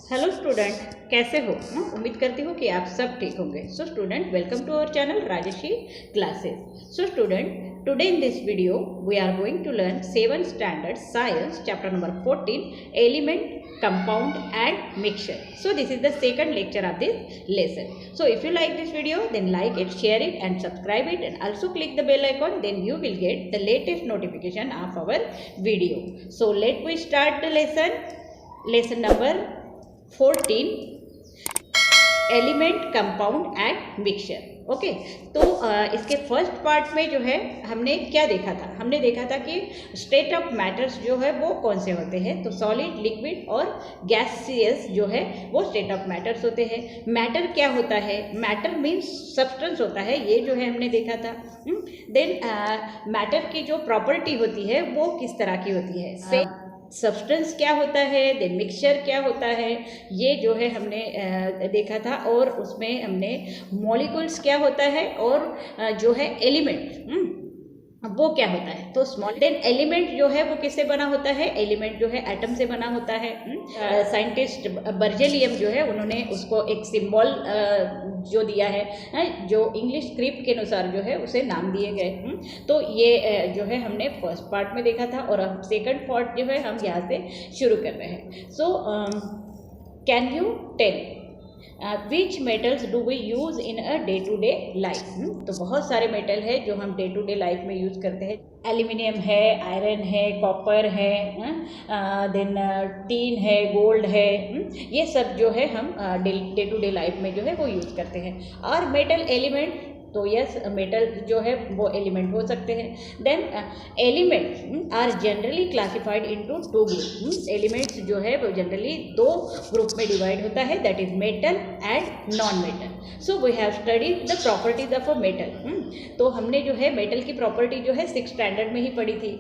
Hello student, कैसे हो? उम्मीद करती हूँ कि आप सब ठीक होंगे। So student, welcome to our channel Rajshree classes. So student, today in this video we are going to learn 7th standard science chapter number 14 element, compound and mixture. So this is the second lecture of this lesson. So if you like this video, then like it, share it and subscribe it, and also click the bell icon, then you will get the latest notification of our video. So let we start the lesson number 14 element, compound and mixture. Okay, तो इसके first part में जो है हमने क्या देखा था? हमने देखा था कि स्टेट ऑफ मैटर्स जो है वो कौन से होते हैं। तो सॉलिड, लिक्विड और गैसियस जो है वो स्टेट ऑफ मैटर्स होते हैं। मैटर क्या होता है? मैटर मीन्स सब्सटेंस होता है, ये जो है हमने देखा था। देन मैटर की जो प्रॉपर्टी होती है वो किस तरह की होती है। सब्सटेंस क्या होता है, देन मिक्सचर क्या होता है, ये जो है हमने देखा था। और उसमें हमने मॉलिक्यूल्स क्या होता है और जो है एलिमेंट वो क्या होता है। तो स्मॉल देन एलिमेंट जो है वो किससे बना होता है? एलिमेंट जो है एटम से बना होता है। साइंटिस्ट बर्जेलियम जो है उन्होंने उसको एक सिंबल जो दिया है, जो इंग्लिश स्क्रिप्ट के अनुसार जो है उसे नाम दिए गए। तो ये जो है हमने फर्स्ट पार्ट में देखा था, और अब सेकंड पार्ट जो है हम यहाँ से शुरू कर रहे हैं। So can you tell which metals do we use in a day to day life? तो बहुत सारे मेटल है जो हम डे टू डे लाइफ में यूज़ करते हैं। एल्यूमिनियम है, आयरन है, कॉपर है, देन टीन है, गोल्ड है। ये सब जो है हम डे टू डे लाइफ में जो है वो यूज़ करते हैं। और मेटल एलिमेंट, तो यस, मेटल जो है वो एलिमेंट हो सकते हैं। Then elements are generally classified into two group. Elements जो है वो जनरली दो ग्रुप में डिवाइड होता है, that is metal and non metal. So we have studied the properties of a metal. तो हमने जो है मेटल की प्रॉपर्टी जो है 6th स्टैंडर्ड में ही पढ़ी थी।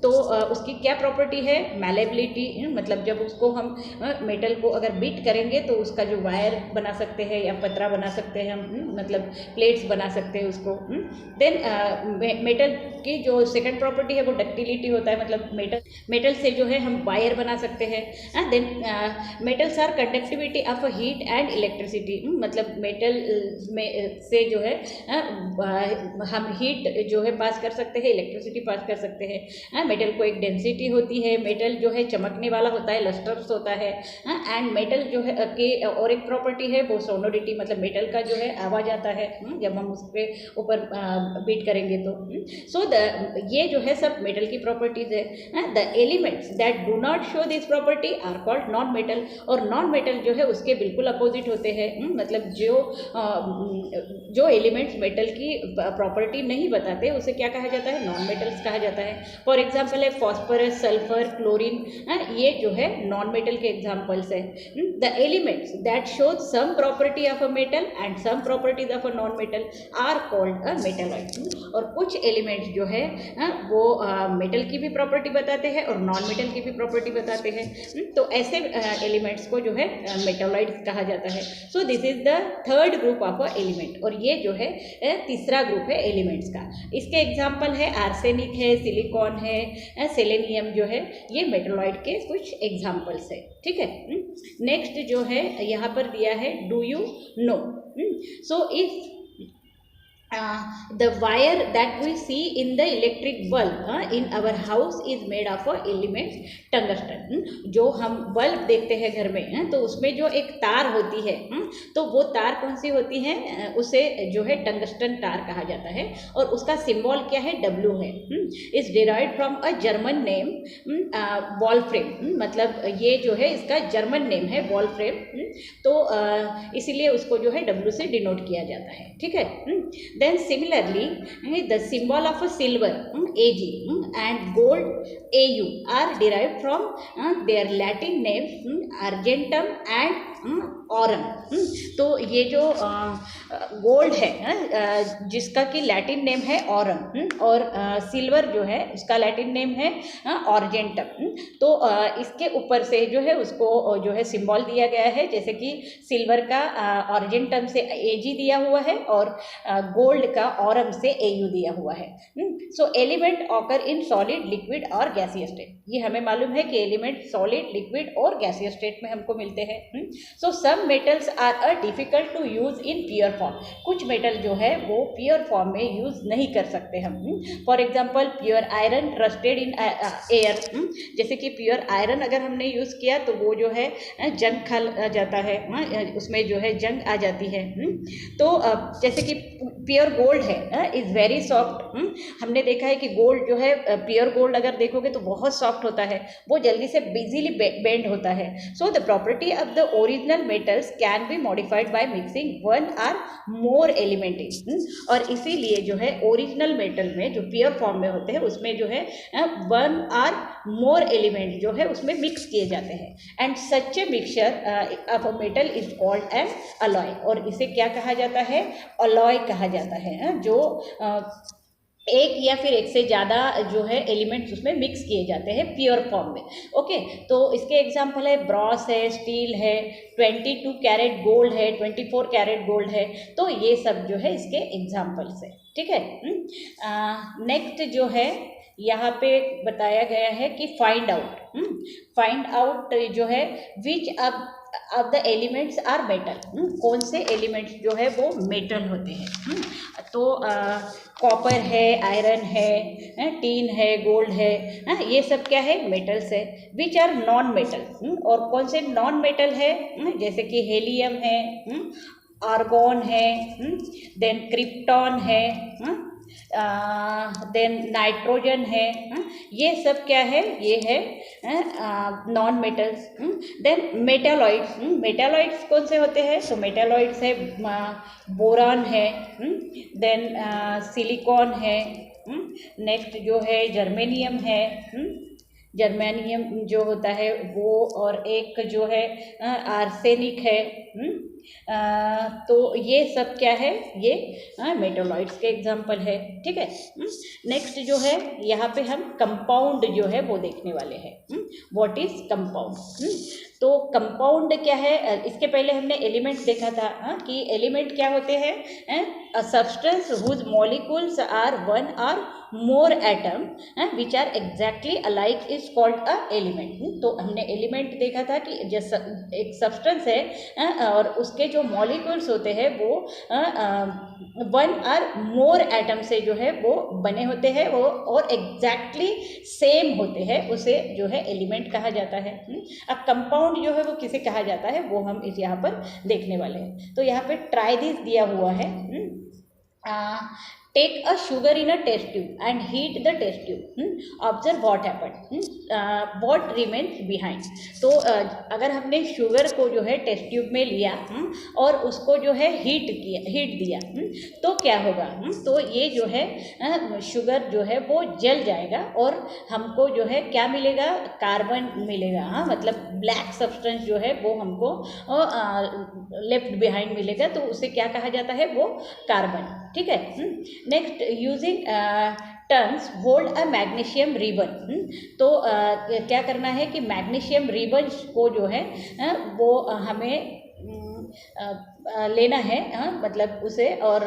तो उसकी क्या प्रॉपर्टी है? मैलेबिलिटी, मतलब जब उसको हम मेटल को अगर बीट करेंगे तो उसका जो वायर बना सकते हैं या पतरा बना सकते हैं हम, मतलब प्लेट्स बना सकते हैं उसको। देन मेटल की जो सेकंड प्रॉपर्टी है वो डक्टिलिटी होता है, मतलब मेटल से जो है हम वायर बना सकते हैं। Then metals are conductivity of heat and electricity, मतलब मेटल में से जो है हम हीट जो है पास कर सकते हैं, इलेक्ट्रिसिटी पास कर सकते हैं। मेटल को एक डेंसिटी होती है, मेटल जो है चमकने वाला होता है, लस्टर्स होता है। एंड मेटल जो है के और एक प्रॉपर्टी है वो सोनोरिटी, मतलब मेटल का जो है आवाज़ आता है जब हम उसके ऊपर बीट करेंगे तो। सो ये जो है सब मेटल की प्रॉपर्टीज है। The elements that do not show this property are called non metal. और नॉन मेटल जो है उसके बिल्कुल अपोजिट होते हैं, मतलब जो एलिमेंट्स मेटल की प्रॉपर्टी नहीं बताते उसे क्या कहा जाता है? नॉन मेटल्स कहा जाता है। फॉर एग्जाम्पल है फॉस्फोरस, सल्फर, क्लोरीन, ये जो है नॉन मेटल के एग्जाम्पल्स है। The elements that show some property of a metal and some properties of a non metal are called a metalloid. और कुछ एलिमेंट्स जो है वो मेटल की भी प्रॉपर्टी बताते हैं और नॉन मेटल की भी प्रॉपर्टी बताते हैं। तो ऐसे एलिमेंट्स को जो है मेटलॉइड्स कहा जाता है। So this is the third group of a element, और ये जो है तीसरा ग्रुप है एलिमेंट्स का। इसके एग्जाम्पल है आर्सेनिक है, सिलिकॉन है, सेलेनियम जो है, ये मेटलॉइड के कुछ एग्जाम्पल्स है। ठीक है, नेक्स्ट जो है यहाँ पर दिया है, do you know? So if the wire that we see in the electric bulb in our house is made of a element tungsten। जो हम बल्ब देखते हैं घर में, तो उसमें जो एक तार होती है, तो वो तार कौन सी होती है? उसे जो है टंगस्टन तार कहा जाता है, और उसका सिंबल क्या है? W है। Is derived from a German name Wolfram, मतलब ये जो है इसका जर्मन नेम है वॉल्फ्रेम। तो इसीलिए उसको जो है W से डिनोट किया जाता है। ठीक है। Then similarly, the symbol of a silver Ag and gold Au are derived from their Latin names argentum and aurum। तो ये जो गोल्ड है जिसका कि लैटिन नेम है ऑरम, और सिल्वर जो है उसका लैटिन नेम है ऑर्जेंटम। तो इसके ऊपर से जो है उसको जो है सिंबल दिया गया है, जैसे कि सिल्वर का ऑर्जेंटम से एजी दिया हुआ है और गोल्ड गोल्ड का ऑरम से AU दिया हुआ है। सो element occur in solid, liquid और गैसीय स्टेट। ये हमें मालूम है कि एलिमेंट सॉलिड, लिक्विड और गैसीय स्टेट में हमको मिलते हैं। So some metals are difficult to use in pure form. कुछ मेटल जो है वो प्योर फॉर्म में यूज नहीं कर सकते हम। For example pure iron rusted in air. जैसे कि प्योर आयरन अगर हमने यूज़ किया तो वो जो है जंग खा जाता है, उसमें जो है जंग आ जाती है। तो जैसे कि प्योर गोल्ड है इज़ वेरी सॉफ्ट। हमने देखा है कि गोल्ड जो है प्योर गोल्ड अगर देखोगे तो बहुत सॉफ्ट होता है, वो जल्दी से इजीली बेंड होता है। So the property of the original metals can be modified by mixing one or more element in. और इसीलिए जो है ओरिजिनल मेटल में जो प्योर फॉर्म में होते हैं उसमें जो है वन आर मोर एलिमेंट जो है उसमें मिक्स किए जाते हैं। And such a mixture of a metal is called an alloy. और इसे क्या कहा जाता है? अलॉय कहा जाता है, जो एक या फिर एक से ज़्यादा जो है एलिमेंट्स उसमें मिक्स किए जाते हैं प्योर फॉर्म में। ओके, तो इसके एग्जांपल है ब्रॉस है, स्टील है, 22 कैरेट गोल्ड है, 24 कैरेट गोल्ड है। तो ये सब जो है इसके एग्जांपल्स है। ठीक है। नेक्स्ट जो है यहाँ पे बताया गया है कि फाइंड आउट जो है विच अब द एलिमेंट्स आर मेटल। कौन से एलिमेंट्स जो है वो मेटल होते हैं। तो कॉपर है, आयरन है, टीन है, गोल्ड है, ये सब क्या है? मेटल्स है। Which are non metal. और कौन से नॉन मेटल है? जैसे कि हेलियम है, आर्गॉन है, देन क्रिप्टॉन है, देन नाइट्रोजन है। ये सब क्या है? ये है non metals. Then metalloids. Metalloids कौन से होते हैं? तो मेटालॉइड्स है बोरान है, देन सिलिकॉन है, नेक्स्ट जो है जर्मेनियम है, जर्मेनियम जो होता है वो, और एक जो है आर्सेनिक है। तो ये सब क्या है? ये मेटालॉइड्स के एग्जाम्पल है। ठीक है। नेक्स्ट जो है यहाँ पे हम कंपाउंड जो है वो देखने वाले हैं। What is compound? तो कंपाउंड क्या है? इसके पहले हमने एलिमेंट देखा था कि एलिमेंट क्या होते हैं? A substance whose molecules are one or more atom which are exactly alike is called a element. तो हमने एलिमेंट देखा था कि जैसा एक सब्सटेंस है और उसके जो मॉलिक्यूल्स होते हैं वो वन आर मोर एटम से जो है वो बने होते हैं, वो और एग्जैक्टली सेम होते हैं, उसे जो है एलिमेंट कहा जाता है। अब कंपाउंड जो है वो किसे कहा जाता है वो हम इस यहाँ पर देखने वाले हैं। तो यहाँ पे ट्राई दिस दिया हुआ है। Take a sugar in a test tube and heat the test tube, observe what happen, what remains behind. तो अगर हमने शुगर को जो है टेस्ट ट्यूब में लिया और उसको जो है हीट दिया तो क्या होगा? तो ये जो है शुगर जो है वो जल जाएगा और हमको जो है क्या मिलेगा? कार्बन मिलेगा। मतलब ब्लैक सब्सटेंस जो है वो हमको लेफ्ट बिहाइंड मिलेगा, तो उसे क्या कहा जाता है? वो कार्बन। ठीक है। Next, using turns hold a magnesium ribbon. तो क्या करना है कि मैग्नीशियम रिबन को जो है वो हमें लेना है, मतलब उसे, और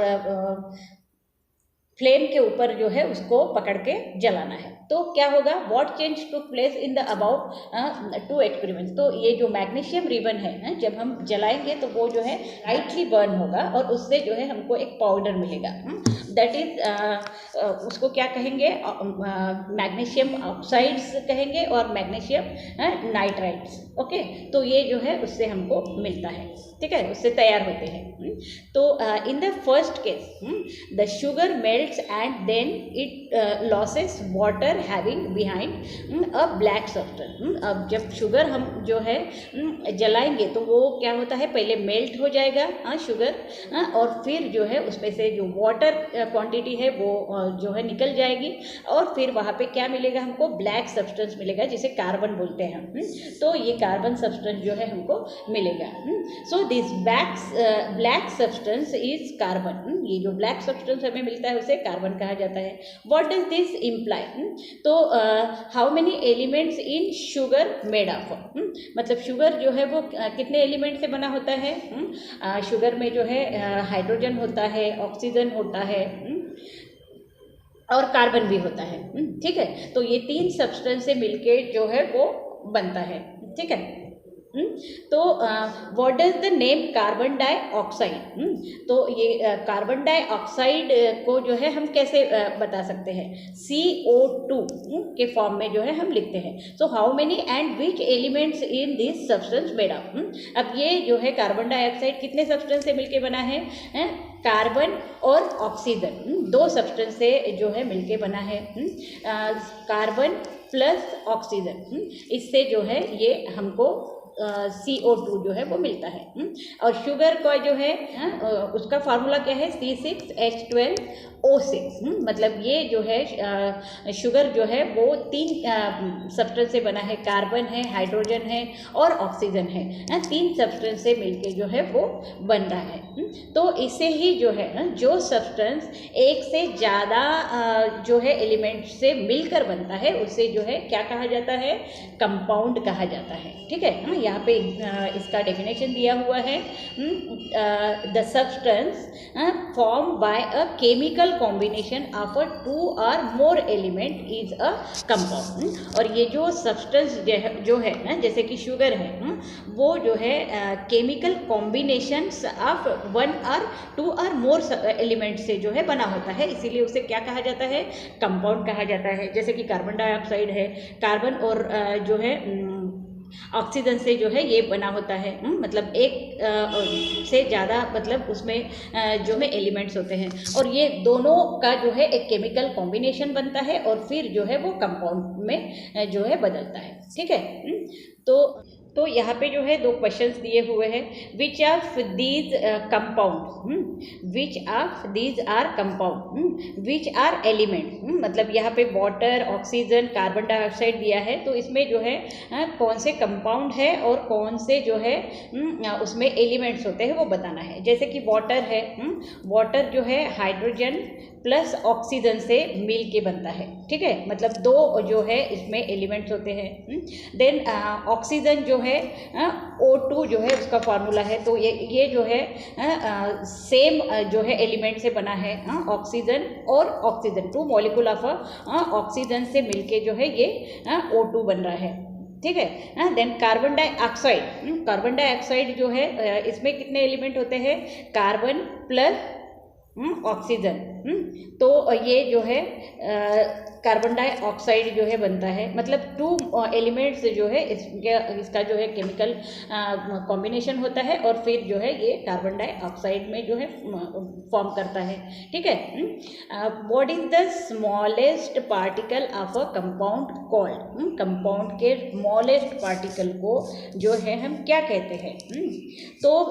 फ्लेम के ऊपर जो है उसको पकड़ के जलाना है। तो क्या होगा? What change to place in the about two experiments. तो ये जो मैग्नीशियम रिबन है जब हम जलाएंगे तो वो जो है लाइटली बर्न होगा और उससे जो है हमको एक पाउडर मिलेगा। दैट इज उसको क्या कहेंगे? मैग्नीशियम ऑक्साइड्स कहेंगे और मैग्नीशियम नाइट्राइड्स। ओके, तो ये जो है उससे हमको मिलता है। ठीक है, उससे तैयार होते हैं। तो in the first case the sugar melts and then it loses water having behind a black substance. अब जब शुगर हम जो है जलाएंगे तो वो क्या होता है? पहले मेल्ट हो जाएगा शुगर, और फिर जो है उसमें से जो वाटर क्वांटिटी है वो जो है निकल जाएगी और फिर वहाँ पे क्या मिलेगा हमको, ब्लैक सब्सटेंस मिलेगा जिसे कार्बन बोलते हैं हम। तो ये कार्बन सब्सटेंस जो है हमको मिलेगा। So this black substance is carbon. ये जो ब्लैक सब्सटेंस हमें मिलता है उसे कार्बन कहा जाता है। What does this imply? तो how many elements in sugar made of? मतलब शुगर जो है वो कितने एलिमेंट से बना होता है? शुगर में जो है हाइड्रोजन होता है, ऑक्सीजन होता है और कार्बन भी होता है। ठीक है, तो ये 3 सब्सटेंस से मिलके जो है वो बनता है। ठीक है, तो what does the name carbon dioxide? तो ये कार्बन डाइऑक्साइड को जो है हम कैसे बता सकते हैं? CO2 के फॉर्म में जो है हम लिखते हैं। So how many and which elements in this substance made up? अब ये जो है कार्बन डाइऑक्साइड कितने सब्सटेंस से मिलके बना है? कार्बन और ऑक्सीजन, 2 सब्सटेंस से जो है मिलके बना है। कार्बन प्लस ऑक्सीजन, इससे जो है ये हमको CO2 जो है वो मिलता है। और शुगर का जो है उसका फार्मूला क्या है? C6H12O6। मतलब ये जो है शुगर जो है वो 3 सब्सटेंस से बना है, कार्बन है, हाइड्रोजन है और ऑक्सीजन है। 3 सब्सटेंस से मिलके जो है वो बन रहा है। तो इससे ही जो है जो सब्सटेंस एक से ज़्यादा जो है एलिमेंट से मिलकर बनता है उसे जो है क्या कहा जाता है? कंपाउंड कहा जाता है। ठीक है, यहाँ पे इसका डेफिनेशन दिया हुआ है। The substance form by a chemical combination of 2 or more element is a compound. और ये जो सब्सटेंस जो है ना, जैसे कि शुगर है, वो जो है chemical combinations of 1 or 2 or more element से जो है बना होता है, इसीलिए उसे क्या कहा जाता है? कंपाउंड कहा जाता है। जैसे कि कार्बन डाइऑक्साइड है, कार्बन और जो है ऑक्सीजन से जो है ये बना होता है। मतलब एक से ज़्यादा मतलब उसमें जो है एलिमेंट्स होते हैं और ये दोनों का जो है एक केमिकल कॉम्बिनेशन बनता है और फिर जो है वो कंपाउंड में जो है बदलता है। ठीक है, तो यहाँ पे जो है 2 क्वेश्चंस दिए हुए हैं। Which of these compound, which of these are compound, which are element? मतलब यहाँ पे वाटर, ऑक्सीजन, कार्बन डाइऑक्साइड दिया है, तो इसमें जो है कौन से कंपाउंड है और कौन से जो है उसमें एलिमेंट्स होते हैं वो बताना है। जैसे कि वाटर है, वाटर जो है हाइड्रोजन प्लस ऑक्सीजन से मिल के बनता है। ठीक है, मतलब 2 जो है इसमें एलिमेंट्स होते हैं। देन ऑक्सीजन जो है O2 जो है उसका फार्मूला है, तो ये जो है सेम जो है एलिमेंट से बना है। ऑक्सीजन और ऑक्सीजन 2 मॉलिक्यूल ऑफ ऑक्सीजन से मिलके जो है ये O2 बन रहा है। ठीक है, then carbon dioxide, carbon dioxide जो है इसमें कितने एलिमेंट होते हैं? Carbon plus oxygen. तो ये जो है कार्बन डाइऑक्साइड जो है बनता है। मतलब 2 एलिमेंट्स जो है इसका जो है केमिकल कॉम्बिनेशन होता है और फिर जो है ये कार्बन डाइऑक्साइड में जो है फॉर्म करता है। ठीक है, what is the smallest particle of a compound called? Compound के स्मॉलेस्ट पार्टिकल को जो है हम क्या कहते हैं? तो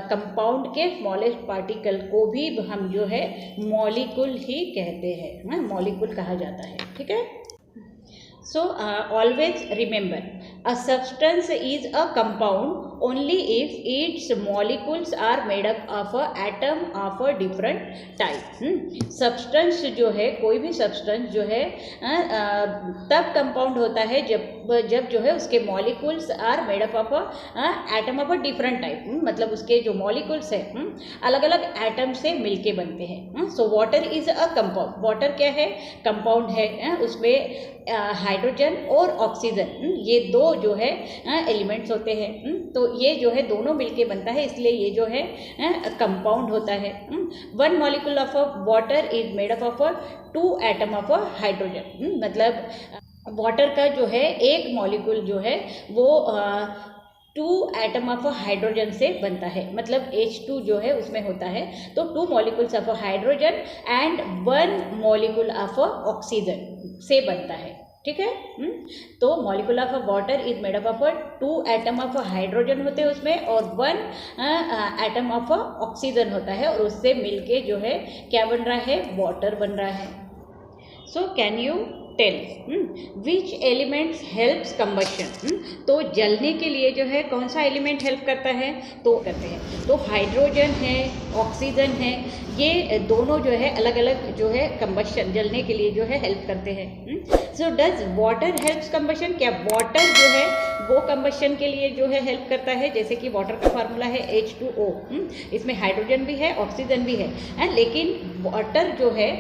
कंपाउंड के स्मॉलेस्ट पार्टिकल को भी हम जो है मॉलिक्यूल ही कहते हैं, मॉलिक्यूल कहा जाता है। ठीक है, so always remember a substance is a compound only if its molecules are made up of a atom of a different type। substance जो है, कोई भी substance जो है तब compound होता है जब जो है उसके molecules are made up of a atom of a different type। मतलब उसके जो molecules है अलग अलग atom से मिलके बनते हैं। so water is a compound, water क्या है? compound है। उसमें हाइड्रोजन और ऑक्सीजन ये 2 जो है एलिमेंट्स होते हैं। तो ये जो है दोनों मिलके बनता है, इसलिए ये जो है कंपाउंड होता है। 1 molecule of water is made up of 2 atom of hydrogen. मतलब वाटर का जो है एक मॉलिक्यूल जो है वो 2 एटम ऑफ हाइड्रोजन से बनता है। मतलब H2 जो है उसमें होता है तो 2 molecules of hydrogen and 1 molecule of oxygen से बनता है। ठीक है। तो molecule of water is made up of 2 atom of hydrogen होते हैं उसमें, और 1 एटम ऑफ ऑक्सीजन होता है, और उससे मिलके जो है क्या बन रहा है, वाटर बन रहा है। So can you tell which elements helps combustion. तो जलने के लिए जो है कौन सा एलिमेंट हेल्प करता है, तो करते हैं तो हाइड्रोजन है, ऑक्सीजन है, ये दोनों जो है अलग अलग जो है कंबशन जलने के लिए जो है हेल्प करते हैं। So does water helps combustion, क्या वाटर जो है वो कंबशन के लिए जो है हेल्प करता है। जैसे कि वाटर का फार्मूला है H2O, इसमें हाइड्रोजन भी है, ऑक्सीजन भी है, लेकिन वाटर जो है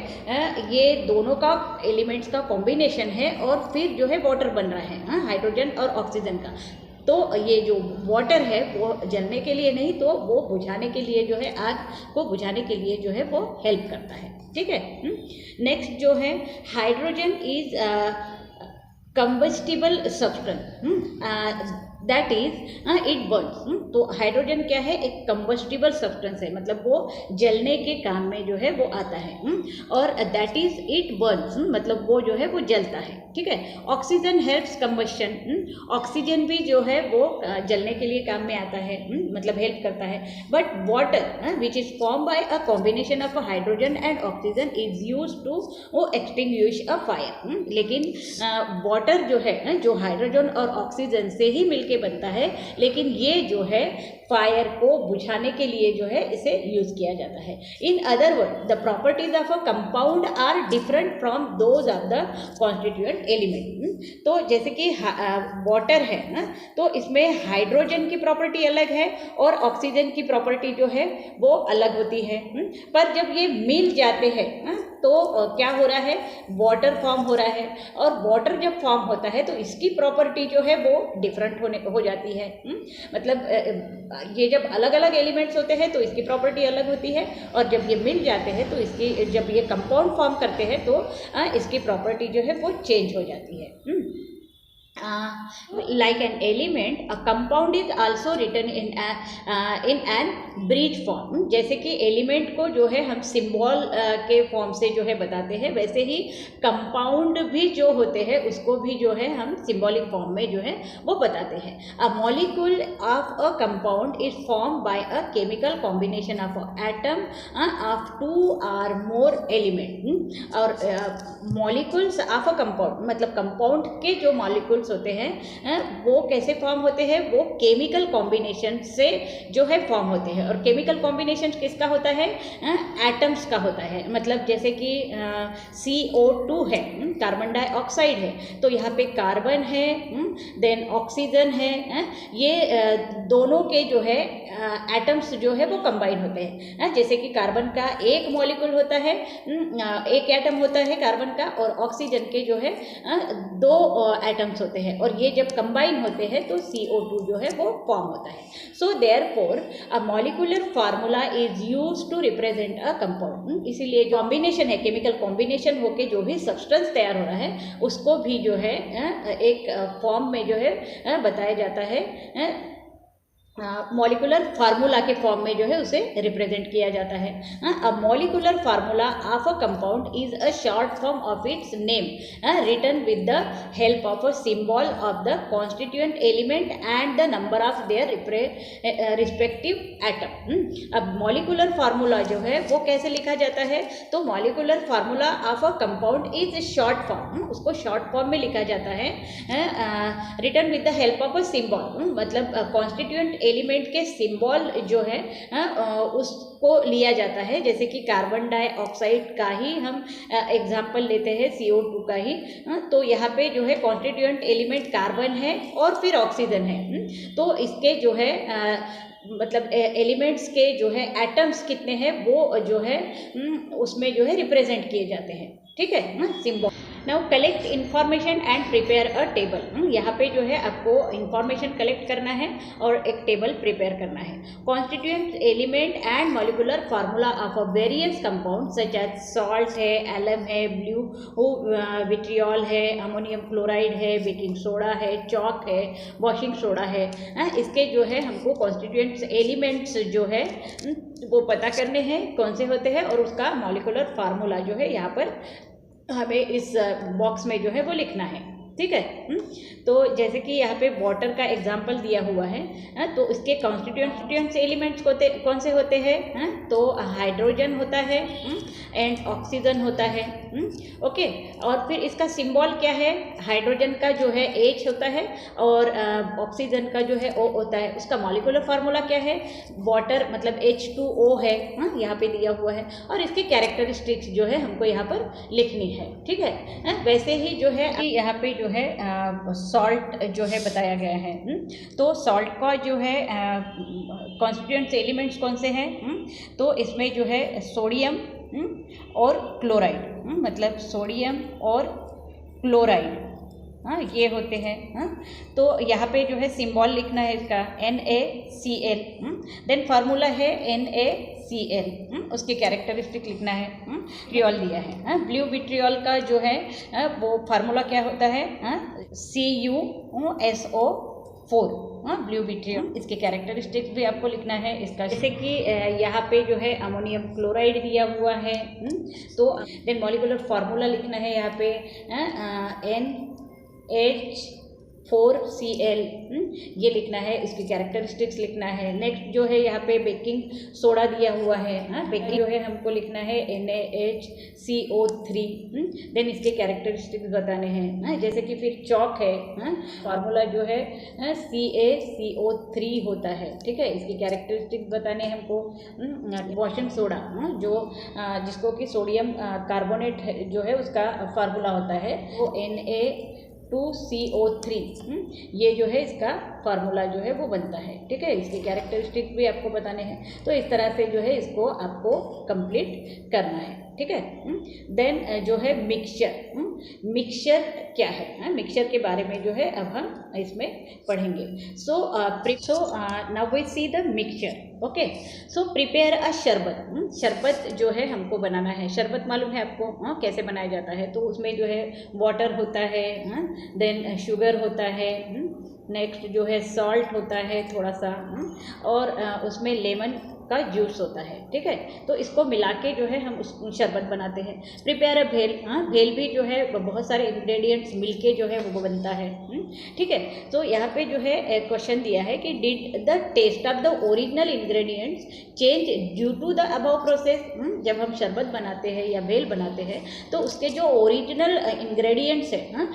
ये दोनों का एलिमेंट्स का कॉम्बिनेशन है, और फिर जो है वाटर बन रहा है हाइड्रोजन और ऑक्सीजन का। तो ये जो वाटर है वो जलने के लिए नहीं, तो वो बुझाने के लिए जो है, आग को बुझाने के लिए जो है वो हेल्प करता है। ठीक है। नेक्स्ट जो है hydrogen is combustible substance, that is it Burns. तो हाइड्रोजन क्या है, एक कंबस्टिबल सब्सटेंस है, मतलब वो जलने के काम में जो है वो आता है, और दैट इज इट बर्न्स, मतलब वो जो है वो जलता है। ठीक है। ऑक्सीजन हेल्प्स कंबशन, ऑक्सीजन भी जो है वो जलने के लिए काम में आता है, मतलब हेल्प करता है। But water which is form by a combination of hydrogen and oxygen is use to extinguish a fire. लेकिन वाटर जो है, जो हाइड्रोजन और ऑक्सीजन से ही मिलके बनता है, लेकिन ये जो है फायर को बुझाने के लिए जो है इसे यूज किया जाता है। In other word the properties of a compound are different from those of the constituent element. तो जैसे कि वाटर है ना, तो इसमें हाइड्रोजन की प्रॉपर्टी अलग है और ऑक्सीजन की प्रॉपर्टी जो है वो अलग होती है। पर जब ये मिल जाते हैं तो क्या हो रहा है, वाटर फॉर्म हो रहा है, और वाटर जब फॉर्म होता है तो इसकी प्रॉपर्टी जो है वो डिफरेंट हो जाती है। मतलब ये जब अलग अलग एलिमेंट्स होते हैं तो इसकी प्रॉपर्टी अलग होती है, और जब ये मिल जाते हैं तो इसकी, जब ये कंपाउंड फॉर्म करते हैं तो इसकी प्रॉपर्टी जो है वो चेंज हो जाती है। like an element, a compound is also written in an bridge form। जैसे कि एलिमेंट को जो है हम सिंबल के फॉर्म से जो है बताते हैं, वैसे ही कंपाउंड भी जो होते हैं उसको भी जो है हम सिंबॉलिक फॉर्म में जो है वो बताते हैं। A molecule of a compound is form by a chemical combination of atom of 2 or more element. और मॉलिक्यूल्स ऑफ अ कंपाउंड, मतलब कंपाउंड के जो मॉलिक्यूल्स होते हैं वो कैसे फॉर्म होते हैं, वो केमिकल कॉम्बिनेशन से जो है फॉर्म होते हैं। और केमिकल कॉम्बिनेशन किसका होता है, एटम्स का होता है। मतलब जैसे कि CO2 है, कार्बन डाइऑक्साइड है, तो यहाँ पे कार्बन है, देन ऑक्सीजन है, ये दोनों के जो है एटम्स जो है वो कंबाइन होते हैं। जैसे कि कार्बन का एक मॉलिक्यूल होता है, एक एटम होता है कार्बन का, और ऑक्सीजन के जो है 2 एटम्स होते हैं, और ये जब कंबाइन होते हैं तो CO2 जो है वो फॉर्म होता है। So therefore a molecular formula is used to represent a compound. इसीलिए जो कॉम्बिनेशन है, केमिकल कॉम्बिनेशन होके जो भी सब्सटेंस तैयार हो रहा है उसको भी जो है एक फॉर्म में जो है बताया जाता है, मॉलिकुलर फार्मूला के फॉर्म में जो है उसे रिप्रेजेंट किया जाता है। A molecular formula of a compound is a short form of its name written with the help of a symbol of the constituent element and the number of their respective atom. अब molecular formula जो है वो कैसे लिखा जाता है, तो molecular formula of a compound is short form, उसको शॉर्ट फॉर्म में लिखा जाता है, written with the help of a symbol, मतलब कॉन्स्टिट्यूएंट एलिमेंट के सिंबल जो है उसको लिया जाता है। जैसे कि कार्बन डाइऑक्साइड का ही हम एग्जाम्पल लेते हैं, CO2 का ही, तो यहाँ पे जो है कॉन्स्टिट्यूएंट एलिमेंट कार्बन है और फिर ऑक्सीजन है। तो इसके जो है मतलब एलिमेंट्स के जो है एटम्स कितने हैं वो जो है उसमें जो है रिप्रेजेंट किए जाते हैं। ठीक है, symbol. Now collect information and prepare a table. यहाँ पे जो है आपको इन्फॉर्मेशन कलेक्ट करना है और एक टेबल प्रिपेयर करना है। Constituent element and molecular formula of a various compound such as salt है, एलम है, ब्लू विट्रियोल है, अमोनियम क्लोराइड है, बेकिंग सोडा है, चॉक है, वॉशिंग सोडा है। इसके जो है हमको कॉन्स्टिट्यूएंट्स एलिमेंट्स जो है वो पता करने हैं कौन से होते हैं, और उसका मॉलिकुलर फार्मूला जो है यहाँ पर हमें इस बॉक्स में जो है वो लिखना है। ठीक है। तो जैसे कि यहाँ पे वाटर का एग्जांपल दिया हुआ है, तो इसके कॉन्स्टिट्यूएंट्स एलिमेंट्स कौन से होते हैं, तो हाइड्रोजन होता है एंड ऑक्सीजन होता है। ओके, और फिर इसका सिंबल क्या है, हाइड्रोजन का जो है H होता है और ऑक्सीजन का जो है O होता है। उसका मॉलिक्यूलर फार्मूला क्या है, वाटर मतलब H2O है, यहाँ पे दिया हुआ है, और इसकी कैरेक्टरिस्टिक्स जो है हमको यहाँ पर लिखनी है, ठीक है। वैसे ही जो है यहाँ पे जो है सॉल्ट जो है बताया गया है। तो सॉल्ट का जो है कॉन्स्टिट्यूएंट्स एलिमेंट्स कौन से हैं, तो इसमें जो है सोडियम और क्लोराइड, मतलब सोडियम और क्लोराइड, हाँ ये होते हैं। तो यहाँ पे जो है सिंबल लिखना है इसका NaCl, देन फार्मूला है NaCl, उसकी कैरेक्टरिस्टिक लिखना है, विट्रियोल दिया है। ब्लू विट्रियोल का जो है वो फार्मूला क्या होता है, CuSO4, ब्लू विट्रियोल। इसके कैरेक्टरिस्टिक्स भी आपको लिखना है इसका, जैसे कि यहाँ पे जो है अमोनियम क्लोराइड दिया हुआ है, तो देन मॉलिक्यूलर फार्मूला लिखना है यहाँ पे NH4Cl, ये लिखना है, इसकी कैरेक्टरिस्टिक्स लिखना है। नेक्स्ट जो है यहाँ पे बेकिंग सोडा दिया हुआ है, बेकिंग जो है हमको लिखना है NaHCO3, देन इसके कैरेक्टरिस्टिक्स बताने हैं। जैसे कि फिर चॉक है, फार्मूला जो है CaCO3 होता है, ठीक है। इसकी कैरेक्टरिस्टिक्स बताने हैं हमको। वॉशिंग सोडा जो जिसको कि सोडियम कार्बोनेट जो है उसका फार्मूला होता है वो Na2CO3, ये जो है इसका फार्मूला जो है वो बनता है, ठीक है। इसके कैरेक्टरिस्टिक भी आपको बताने हैं। तो इस तरह से जो है इसको आपको कंप्लीट करना है, ठीक है। देन जो है मिक्सचर, मिक्सचर क्या है, मिक्सचर के बारे में जो है अब हम इसमें पढ़ेंगे। So now we see the mixture. Okay, so prepare a sharbat, शरबत जो है हमको बनाना है। शरबत मालूम है आपको कैसे बनाया जाता है, तो उसमें जो है वाटर होता है, देन शुगर होता है, नेक्स्ट जो है सॉल्ट होता है थोड़ा सा, और उसमें लेमन का जूस होता है, ठीक है। तो इसको मिला के जो है हम उस शरबत बनाते हैं। प्रिपेयर अ भेल, भेल भी जो है बहुत सारे इंग्रेडिएंट्स मिलके जो है वो बनता है, ठीक है। तो यहाँ पे जो है क्वेश्चन दिया है कि did the taste of the original ingredients change due to the above process. जब हम शरबत बनाते हैं या भेल बनाते हैं तो उसके जो ओरिजिनल इंग्रेडिएंट्स हैं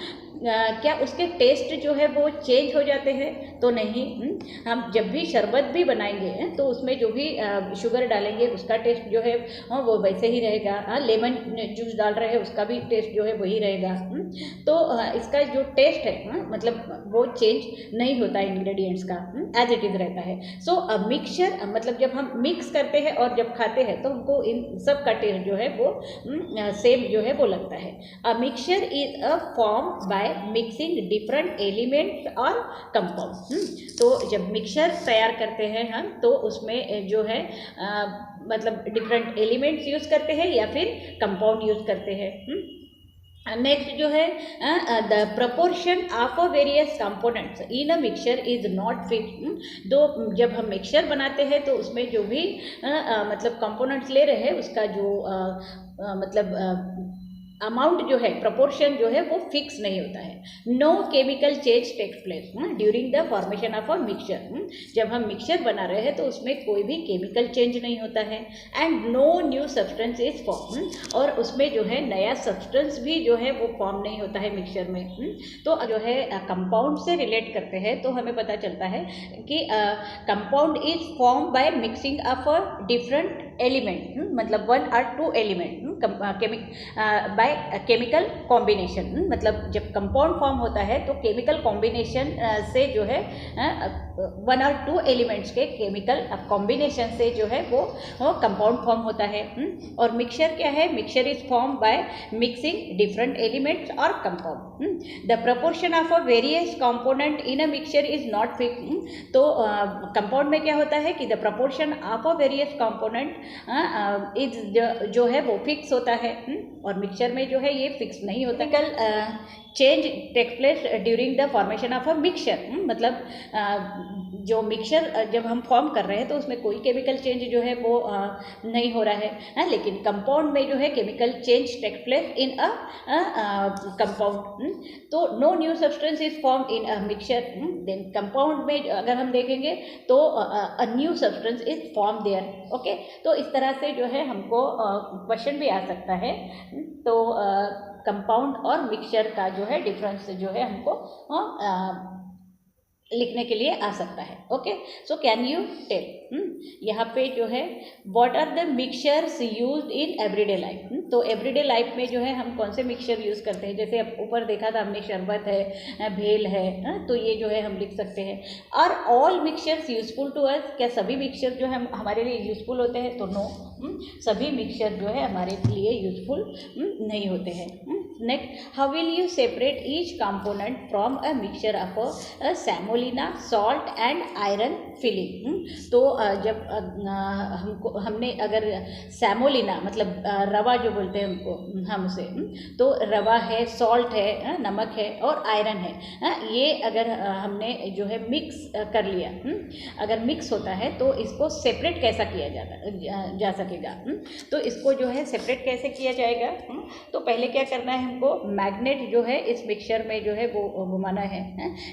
क्या उसके टेस्ट जो है वो चेंज हो जाते हैं, तो नहीं। हम जब भी शरबत भी बनाएंगे तो उसमें जो भी शुगर डालेंगे उसका टेस्ट जो है वो वैसे ही रहेगा। लेमन जूस डाल रहे हैं उसका भी टेस्ट जो है वही रहेगा। तो इसका जो टेस्ट है मतलब वो चेंज नहीं होता है इंग्रेडिएंट्स का, एज इट इज़ रहता है। सो मिक्सचर मतलब जब हम मिक्स करते हैं और जब खाते हैं तो हमको इन सब का टेस्ट जो है वो सेम जो है वो लगता है। अ mixture is a form by mixing different elements और कंपाउंड। तो जब मिक्सचर तैयार करते हैं हम तो उसमें जो है मतलब डिफरेंट एलिमेंट्स यूज़ करते हैं या फिर कंपाउंड यूज़ करते हैं। नेक्स्ट जो है the proportion of a various components in a mixture is not fixed. तो जब हम मिक्सचर बनाते हैं तो उसमें जो भी मतलब कंपोनेंट्स ले रहे हैं उसका जो मतलब अमाउंट जो है प्रपोर्शन जो है वो फिक्स नहीं होता है। No chemical change takes place during the formation of a mixture. जब हम मिक्सचर बना रहे हैं तो उसमें कोई भी केमिकल चेंज नहीं होता है। And no new substance is form, और उसमें जो है नया सब्सटेंस भी जो है वो फॉर्म नहीं होता है मिक्सचर में। तो जो है कंपाउंड से रिलेट करते हैं तो हमें पता चलता है कि compound is form by mixing of a different element, मतलब 1 or 2 element by chemical combination. मतलब जब कंपाउंड फॉर्म होता है तो केमिकल कॉम्बिनेशन से जो है 1 or 2 एलिमेंट्स के केमिकल कॉम्बिनेशन से जो है वो कंपाउंड फॉर्म होता है। और मिक्सचर क्या है, mixture is form by mixing different elements और compound. The proportion of a various component in a mixture is not fixed. तो कंपाउंड में क्या होता है कि the proportion of a various component is जो है वो फिक्स होता है, और मिक्सचर में जो है ये फिक्स नहीं होता। कल change take place during the formation of a mixture, मतलब जो मिक्सचर जब हम फॉर्म कर रहे हैं तो उसमें कोई केमिकल चेंज जो है वो नहीं हो रहा है, लेकिन कंपाउंड में जो है chemical change take place in a compound. तो no new substance is form in a mixture. Then compound में अगर हम देखेंगे तो a new substance is form there. Okay, तो इस तरह से जो है हमको क्वेश्चन भी आ सकता है। तो कंपाउंड और मिक्सचर का जो है डिफरेंस जो है हमको लिखने के लिए आ सकता है। Okay, so can you tell, यहाँ पे जो है what are the mixtures used in everyday life. तो एवरीडे लाइफ में जो है हम कौन से मिक्सचर यूज़ करते हैं, जैसे अब ऊपर देखा था हमने शरबत है, भेल है, तो ये जो है हम लिख सकते हैं। Are all mixtures useful to us, क्या सभी मिक्सचर जो है हमारे लिए यूजफुल होते हैं, तो नो, सभी मिक्सचर जो है हमारे लिए यूजफुल नहीं होते हैं। Next, how will you separate each component from a mixture of a semolina, salt and iron filling. तो जब हमने अगर सेमोलिना मतलब रवा जो बोलते हैं हम उसे, तो रवा है, सॉल्ट है, नमक है और आयरन है, ये अगर हमने जो है मिक्स कर लिया, अगर मिक्स होता है तो इसको सेपरेट कैसा किया जा सकेगा। तो इसको जो है सेपरेट कैसे किया जाएगा, तो पहले क्या करना है, हमको मैग्नेट जो है इस मिक्सचर में जो है वो घुमाना है,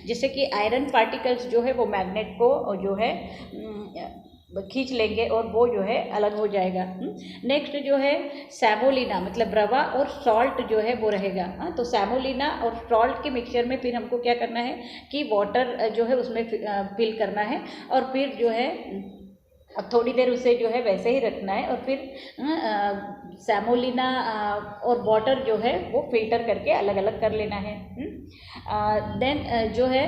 जिससे कि आयरन पार्टिकल्स जो है वो मैग्नेट को जो है खींच लेंगे और वो जो है अलग हो जाएगा। नेक्स्ट जो है सेमोलिना मतलब रवा और सॉल्ट जो है वो रहेगा। तो सेमोलिना और सॉल्ट के मिक्सचर में फिर हमको क्या करना है कि वाटर जो है उसमें फिल करना है और फिर जो है अब थोड़ी देर उसे जो है वैसे ही रखना है और फिर सेमोलिना और वाटर जो है वो फिल्टर करके अलग अलग कर लेना है। देन जो है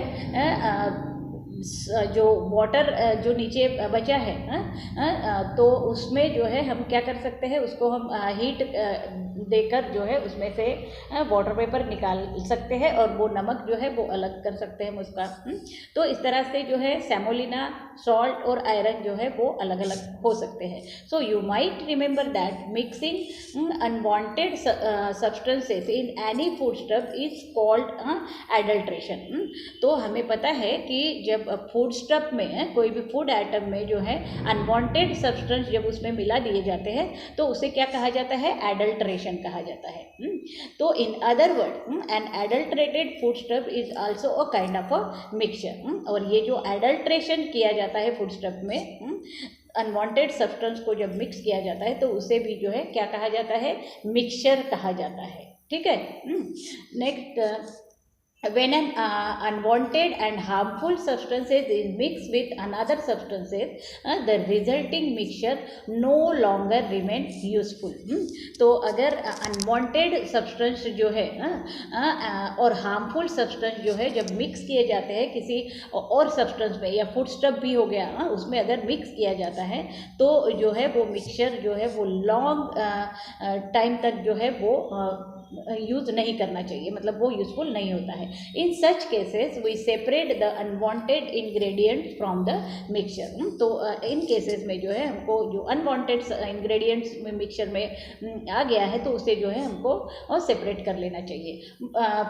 जो वाटर जो नीचे बचा है तो उसमें जो है हम क्या कर सकते हैं, उसको हम हीट देकर जो है उसमें से वाटर वेपर निकाल सकते हैं और वो नमक जो है वो अलग कर सकते हैं उसका। तो इस तरह से जो है सेमोलिना, सॉल्ट और आयरन जो है वो अलग अलग हो सकते हैं। So you might remember that mixing unwanted substances in any food stuff is called adulteration. तो हमें पता है कि जब फूड स्टफ में कोई भी फूड आइटम में जो है अनवांटेड सब्सटेंस जब उसमें मिला दिए जाते हैं तो उसे क्या कहा जाता है, एडल्ट्रेशन कहा जाता है। तो in other word an adulterated food stuff is also a kind of a mixture. और ये जो एडल्ट्रेशन किया जाता है फूड स्टफ में, अनवांटेड सब्सटेंस को जब मिक्स किया जाता है तो उसे भी जो है क्या कहा जाता है, मिक्सचर कहा जाता है। ठीक है। Next, when an unwanted and harmful substances is mixed with another substances, the resulting mixture no longer remain useful। तो अगर unwanted substance जो है और harmful substance जो है जब मिक्स किए जाते हैं किसी और substance में या food stuff भी हो गया उसमें अगर मिक्स किया जाता है तो जो है वो मिक्सचर जो है वो लॉन्ग टाइम तक जो है वो यूज़ नहीं करना चाहिए, मतलब वो यूज़फुल नहीं होता है। In such cases we separate the unwanted ingredient from the mixture. तो इन केसेस में जो है हमको जो अनवांटेड इंग्रेडिएंट्स में मिक्सचर में आ गया है तो उसे जो है हमको सेपरेट कर लेना चाहिए।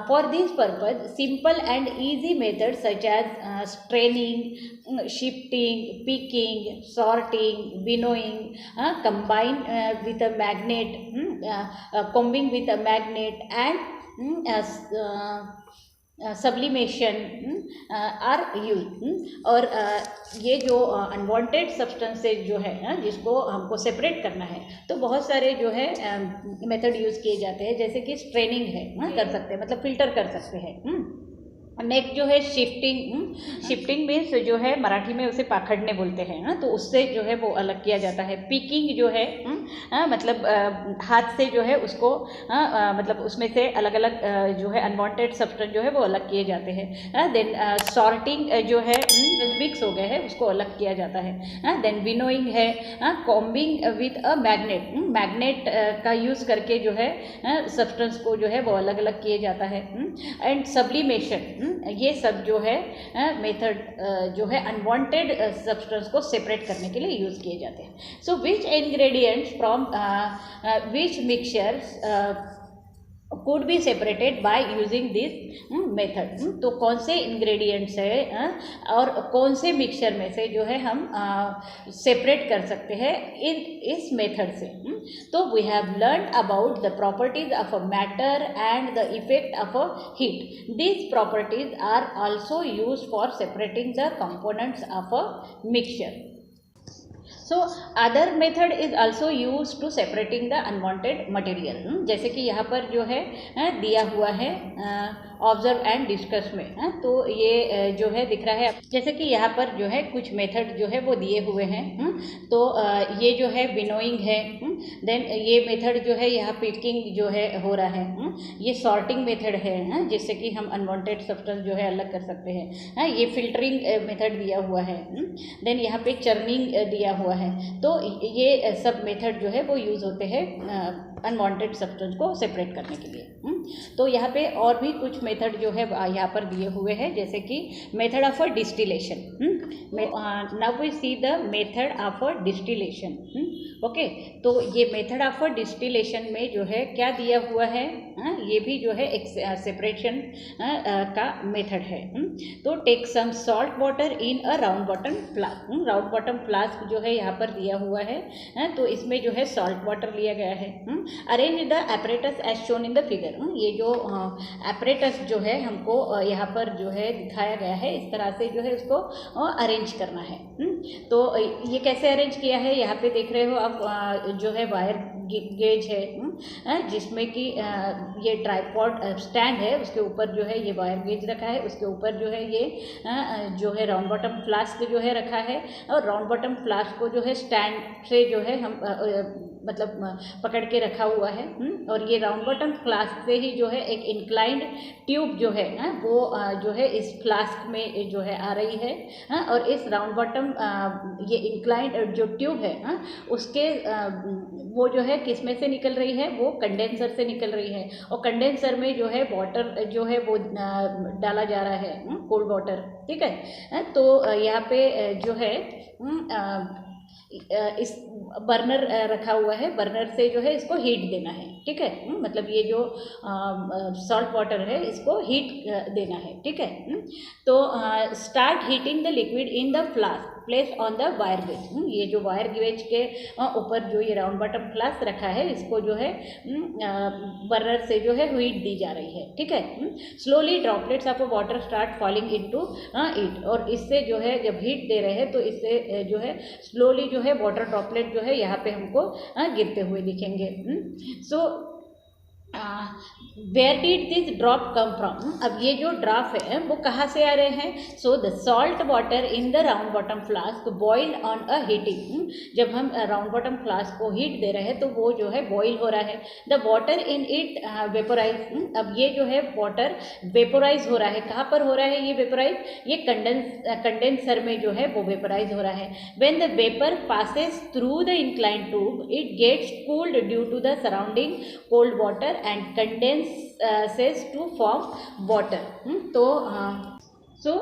For this purpose simple and easy method such as straining, shifting, picking, sorting, winnowing combine with a magnet, combing with a magnet and sublimation are used। और ये जो अनवांटेड सब्सटेंसेज जो है जिसको हमको सेपरेट करना है तो बहुत सारे जो है मेथड यूज़ किए जाते हैं, जैसे कि स्ट्रेनिंग है कर सकते हैं, मतलब फिल्टर कर सकते हैं। नेक्स्ट जो है शिफ्टिंग, शिफ्टिंग मीन्स जो है मराठी में उसे पाखड़ने बोलते हैं, तो उससे जो है वो अलग किया जाता है। पिकिंग जो है मतलब हाथ से जो है उसको मतलब उसमें से अलग अलग जो है अनवांटेड सब्सटेंस जो है वो अलग किए जाते हैं। देन सॉर्टिंग जो है मिक्स हो गए हैं उसको अलग किया जाता है। देन विनोइंग है, combing with a magnet, magnet का यूज़ करके जो है सब्सटेंस को जो है वो अलग अलग किए जाता है। एंड सब्लिमेशन, ये सब जो है मेथड जो है अनवांटेड सब्सटेंस को सेपरेट करने के लिए यूज़ किए जाते हैं। So which ingredients from which mixtures could be separated by using this method। तो कौन से इंग्रेडिएंट्स है और कौन से मिक्सचर में से जो है हम सेपरेट कर सकते हैं इस मेथड से। तो we have learn about the properties of a matter and the effect of a heat. These properties are also used for separating the components of a mixture. So other method is also use to separating the unwanted material. जैसे कि यहाँ पर जो है दिया हुआ है observe and discuss में। तो ये जो है दिख रहा है, जैसे कि यहाँ पर जो है कुछ मेथड जो है वो दिए हुए हैं। तो ये जो है विनोइंग है, देन ये मेथड जो है यहाँ पिकिंग जो है हो रहा है, ये सॉर्टिंग मेथड है जिससे कि हम अनवांटेड सब्सटेंस जो है अलग कर सकते हैं। ये फिल्टरिंग मेथड दिया हुआ है, देन यहाँ पे चर्निंग दिया हुआ है। तो ये सब मेथड जो है वो यूज़ होते हैं अनवांटेड सब्सटेंस को सेपरेट करने के लिए। तो यहाँ पे और भी कुछ मेथड जो है यहाँ पर दिए हुए हैं, जैसे कि method of a distillation. Now we see the method of a distillation. Okay, तो ये मेथड ऑफ अ डिस्टिलेशन में जो है क्या दिया हुआ है, ये भी जो है एक सेपरेशन का मेथड है। तो take some salt water in a round bottom flask. Round bottom flask जो है यहाँ पर दिया हुआ है, तो इसमें जो है सॉल्ट वाटर लिया गया है। Arrange the apparatus as shown in the figure. ये जो एपरेटस जो है हमको यहाँ पर जो है दिखाया गया है, इस तरह से जो है उसको अरेंज करना है। तो ये कैसे अरेंज किया है, यहाँ पे देख रहे हो आप, जो है वायर गेज है जिसमें कि ये ट्राइपॉड स्टैंड है, उसके ऊपर जो है ये वायर गेज रखा है, उसके ऊपर जो है ये जो है राउंड बॉटम फ्लास्क जो है रखा है, और राउंड बॉटम फ्लास्क को जो है स्टैंड से जो है हम मतलब पकड़ के रखा हुआ है। और ये राउंड बॉटम फ्लास्क से ही जो है एक इंक्लाइंड ट्यूब जो है वो जो है इस फ्लास्क में जो है आ रही है। और इस राउंड बॉटम ये इंक्लाइंड जो ट्यूब है उसके वो जो है किस में से निकल रही है, वो कंडेंसर से निकल रही है। और कंडेंसर में जो है वाटर जो है वो डाला जा रहा है, कोल्ड वाटर। ठीक है, तो यहाँ पे जो है इस बर्नर रखा हुआ है, बर्नर से जो है इसको हीट देना है। ठीक है, मतलब ये जो सॉल्ट वाटर है इसको हीट देना है। ठीक है, तो start heating the liquid in the flask place on the wire gauge. ये जो वायर गेज के ऊपर जो ये राउंड बॉटम फ्लास्क रखा है, इसको जो है बर्नर से जो है हीट दी जा रही है। ठीक है, slowly droplets of water start falling into it. और इससे जो है जब हीट दे रहे हैं तो इससे जो है स्लोली जो है वाटर ड्रॉपलेट जो है यहाँ पे हमको गिरते हुए दिखेंगे। So where did this drop come from. अब ये जो ड्रॉप है वो कहाँ से आ रहे हैं। So the salt water in the round bottom flask boil on a heating. जब हम राउंड बॉटम फ्लास्क को हीट दे रहे हैं तो वो जो है बॉइल हो रहा है। The water in it vaporise. अब ये जो है वाटर वेपोराइज हो रहा है। कहाँ पर हो रहा है ये वेपोराइज, ये कंडेंसर में जो है वो वेपोराइज हो रहा है। When the vapour passes through the inclined tube it gets cooled due to the surrounding cold water and condenses to form water। तो so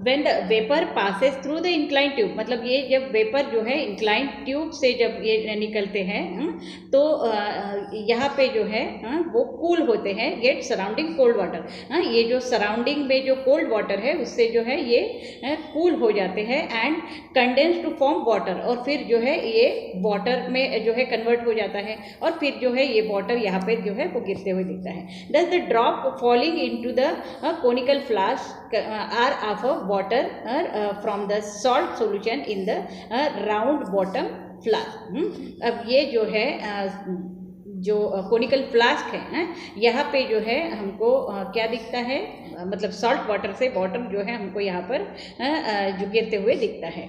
when the vapour passes through the inclined tube, मतलब ये जब vapour जो है inclined tube से जब ये निकलते हैं तो यहाँ पे जो है वो कूल होते हैं, गेट सराउंडिंग कोल्ड वाटर। ये जो सराउंडिंग में जो कोल्ड वाटर है उससे जो है ये कूल हो जाते हैं and condense to form water. और फिर जो है ये वाटर में जो है कन्वर्ट हो जाता है और फिर जो है ये वाटर यहाँ पे जो है वो गिरते हुए दिखता है। दस the drop falling into the conical flask are of water from the salt solution in the round bottom flask। अब ये जो है जो कोनिकल फ्लास्क है यहाँ पे जो है हमको क्या दिखता है, मतलब सॉल्ट वाटर से वाटर जो है हमको यहाँ पर जो गिरते हुए दिखता है।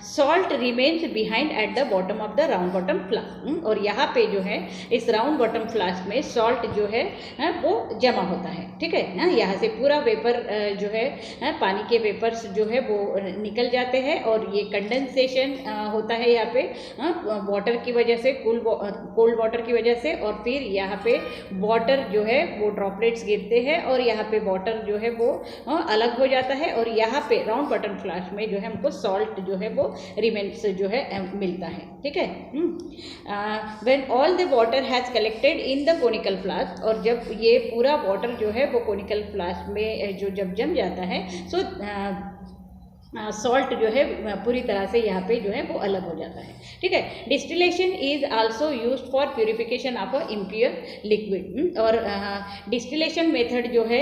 Salt remains behind eight the bottom of the round bottom flask. और यहाँ पे जो है इस राउंड बॉटम फ्लास्क में सॉल्ट जो है वो जमा होता है। ठीक है, यहाँ से पूरा वेपर जो है पानी के वेपर्स जो है वो निकल जाते हैं और ये कंडेंसेशन होता है यहाँ पे वाटर की वजह से कोल्ड कोल्ड वाटर की वजह से, और फिर यहाँ पे वाटर जो है वो ड्रॉपलेट्स गिरते हैं और यहाँ पे वाटर जो है वो अलग हो जाता है, और यहाँ पे राउंड बटन फ्लास्क में जो है हमको सॉल्ट जो है वो रिमेन्स जो है मिलता है, ठीक है। When all the water has collected in the conical flask, और जब ये पूरा वाटर जो है वो कोनिकल फ्लास्क में जो जब जम जाता है, सो सॉल्ट जो है पूरी तरह से यहाँ पे जो है वो अलग हो जाता है, ठीक है। Distillation is also used for purification of a impure liquid, और डिस्टिलेशन मेथड जो है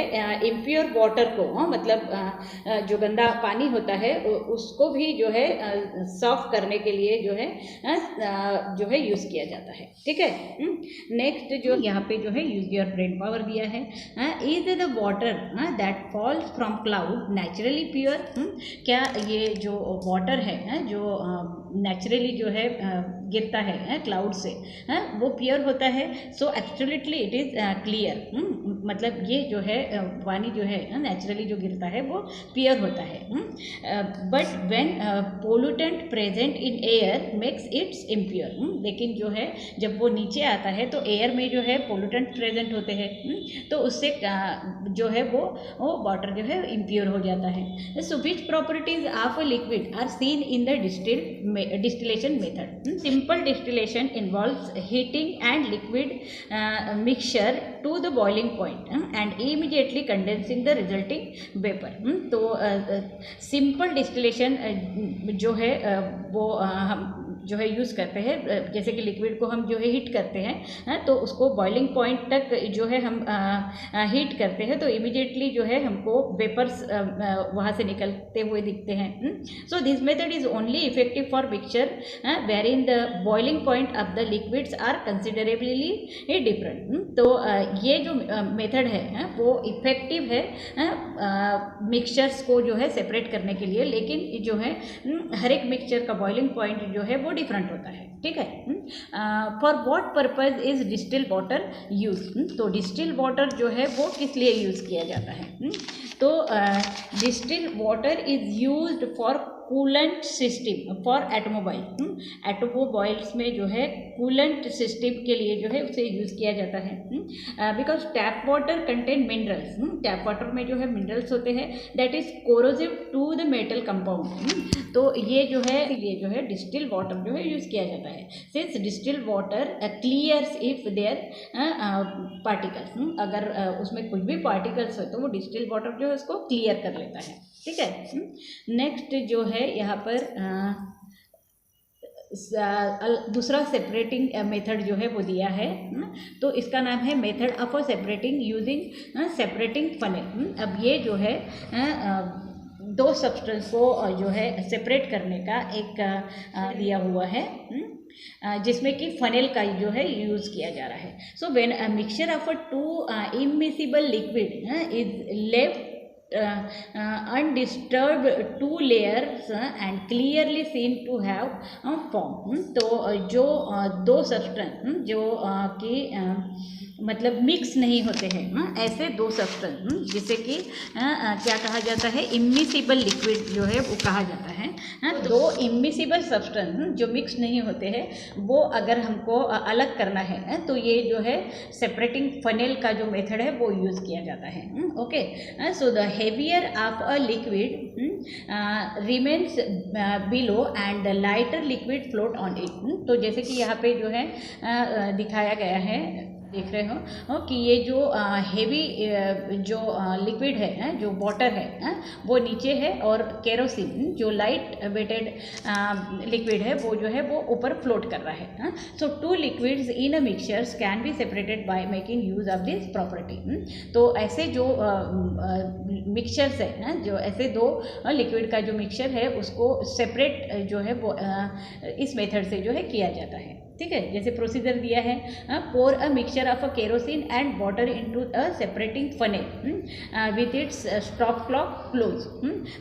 इम्प्योर वाटर को मतलब जो गंदा पानी होता है उसको भी जो है साफ करने के लिए जो है यूज़ किया जाता है, ठीक है। नेक्स्ट जो यहाँ पे जो है यूज योर ब्रेन पावर दिया है, is the water that falls from cloud naturally pure, क्या ये जो वाटर है जो नेचुरली जो है गिरता है क्लाउड से, वो प्योर होता है। So absolutely it is clear, मतलब ये जो है पानी जो है नेचुरली जो गिरता है वो प्योर होता है। But when pollutant present in air makes it's impure, लेकिन जो है जब वो नीचे आता है तो एयर में जो है पोल्यूटेंट प्रेजेंट होते हैं, तो उससे जो है वो वाटर जो है इम्प्योर हो जाता है। So which properties of a liquid are seen in the distillation method? Simple distillation involves heating and liquid mixture to the boiling point and immediately condensing the resulting vapor. तो simple distillation जो है वो हम जो है use करते हैं, जैसे कि लिक्विड को हम जो है हीट करते हैं तो उसको बॉइलिंग पॉइंट तक जो है हम हीट करते हैं तो इमीडिएटली जो है हमको वेपर्स वहाँ से निकलते हुए दिखते हैं। So this method is only effective for mixture where in the boiling point of the liquids are considerably different. तो ये जो मेथड है वो इफेक्टिव है मिक्सचर्स को जो है सेपरेट करने के लिए, लेकिन जो है हर एक मिक्सचर का बॉइलिंग पॉइंट जो है वो डिफरेंट होता है, ठीक है। For what purpose is distil water use? तो डिस्टिल वाटर जो है वो किस लिए यूज़ किया जाता है? तो distil water is used for coolant system for automobile. Automobiles में जो है कूलेंट सिस्टम के लिए जो है उसे यूज़ किया जाता है। Because tap water contain minerals, tap water में जो है मिनरल्स होते हैं that is corrosive to the metal compound. तो ये जो है डिस्टिल वाटर जो है यूज़ किया जाता है। Since distil water clears if there particles, अगर उसमें कुछ भी पार्टिकल्स हो तो वो डिस्टिल वाटर जो है उसको क्लियर कर लेता है, ठीक है। नेक्स्ट जो है यहाँ पर दूसरा सेपरेटिंग मेथड जो है वो दिया है, तो इसका नाम है method of separating using separating funnel. अब ये जो है दो सब्सटेंस को जो है सेपरेट करने का एक दिया हुआ है जिसमें कि फनेल का जो है यूज़ किया जा रहा है। So when a mixture of to immiscible liquid is left undisturbed two layers and clearly seen to have formed। तो जो दो सब्सटेंस जो कि मतलब मिक्स नहीं होते हैं, ऐसे दो सब्सटेंस जिसे कि क्या कहा जाता है, इमिसिबल लिक्विड जो है वो कहा जाता है। दो इमिसिबल सब्सटेंस जो मिक्स नहीं होते हैं वो अगर हमको अलग करना है तो ये जो है सेपरेटिंग फनेल का जो मेथड है वो यूज़ किया जाता है। Okay, so the heavier of a liquid remains below and the lighter liquid float on it. तो जैसे कि यहाँ पे जो है दिखाया गया है, देख रहे हो कि ये जो हेवी जो लिक्विड है जो वाटर है वो नीचे है और केरोसिन जो लाइट वेटेड लिक्विड है वो जो है वो ऊपर फ्लोट कर रहा है। So two liquids in a mixtures can be separated by making use of this property. तो ऐसे जो मिक्सचर्स है जो ऐसे दो लिक्विड का जो मिक्सचर है उसको सेपरेट जो है वो इस मेथड से जो है किया जाता है, ठीक है। जैसे प्रोसीजर दिया है, pour a mixture of a kerosene and water into a separating funnel with its stop clock close.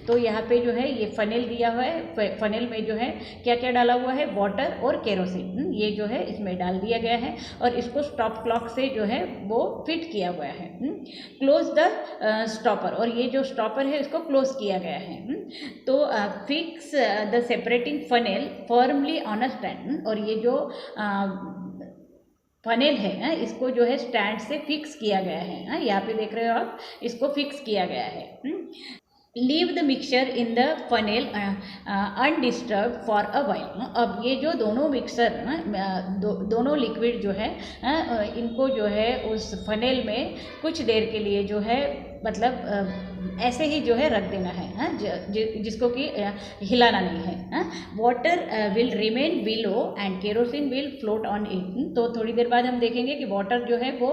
तो यहाँ पे जो है ये फनेल दिया हुआ है, फनेल में जो है क्या क्या डाला हुआ है, वाटर और केरोसिन, ये जो है इसमें डाल दिया गया है और इसको स्टॉप क्लॉक से जो है वो फिट किया हुआ है। क्लोज द स्टॉपर, और ये जो स्टॉपर है इसको क्लोज किया गया है। तो fix the separating funnel firmly on a stand, और ये जो फनेल है इसको जो है स्टैंड से फिक्स किया गया है। यहाँ पे देख रहे हो आप, इसको फिक्स किया गया है। Leave the mixture in the funnel undisturb for a while. अब ये जो दोनों मिक्सर दोनों लिक्विड जो है इनको जो है उस फनेल में कुछ देर के लिए जो है मतलब ऐसे ही जो है रख देना है, जिसको कि हिलाना नहीं है। Water will remain below and kerosene will float on it. तो थोड़ी देर बाद हम देखेंगे कि वाटर जो है वो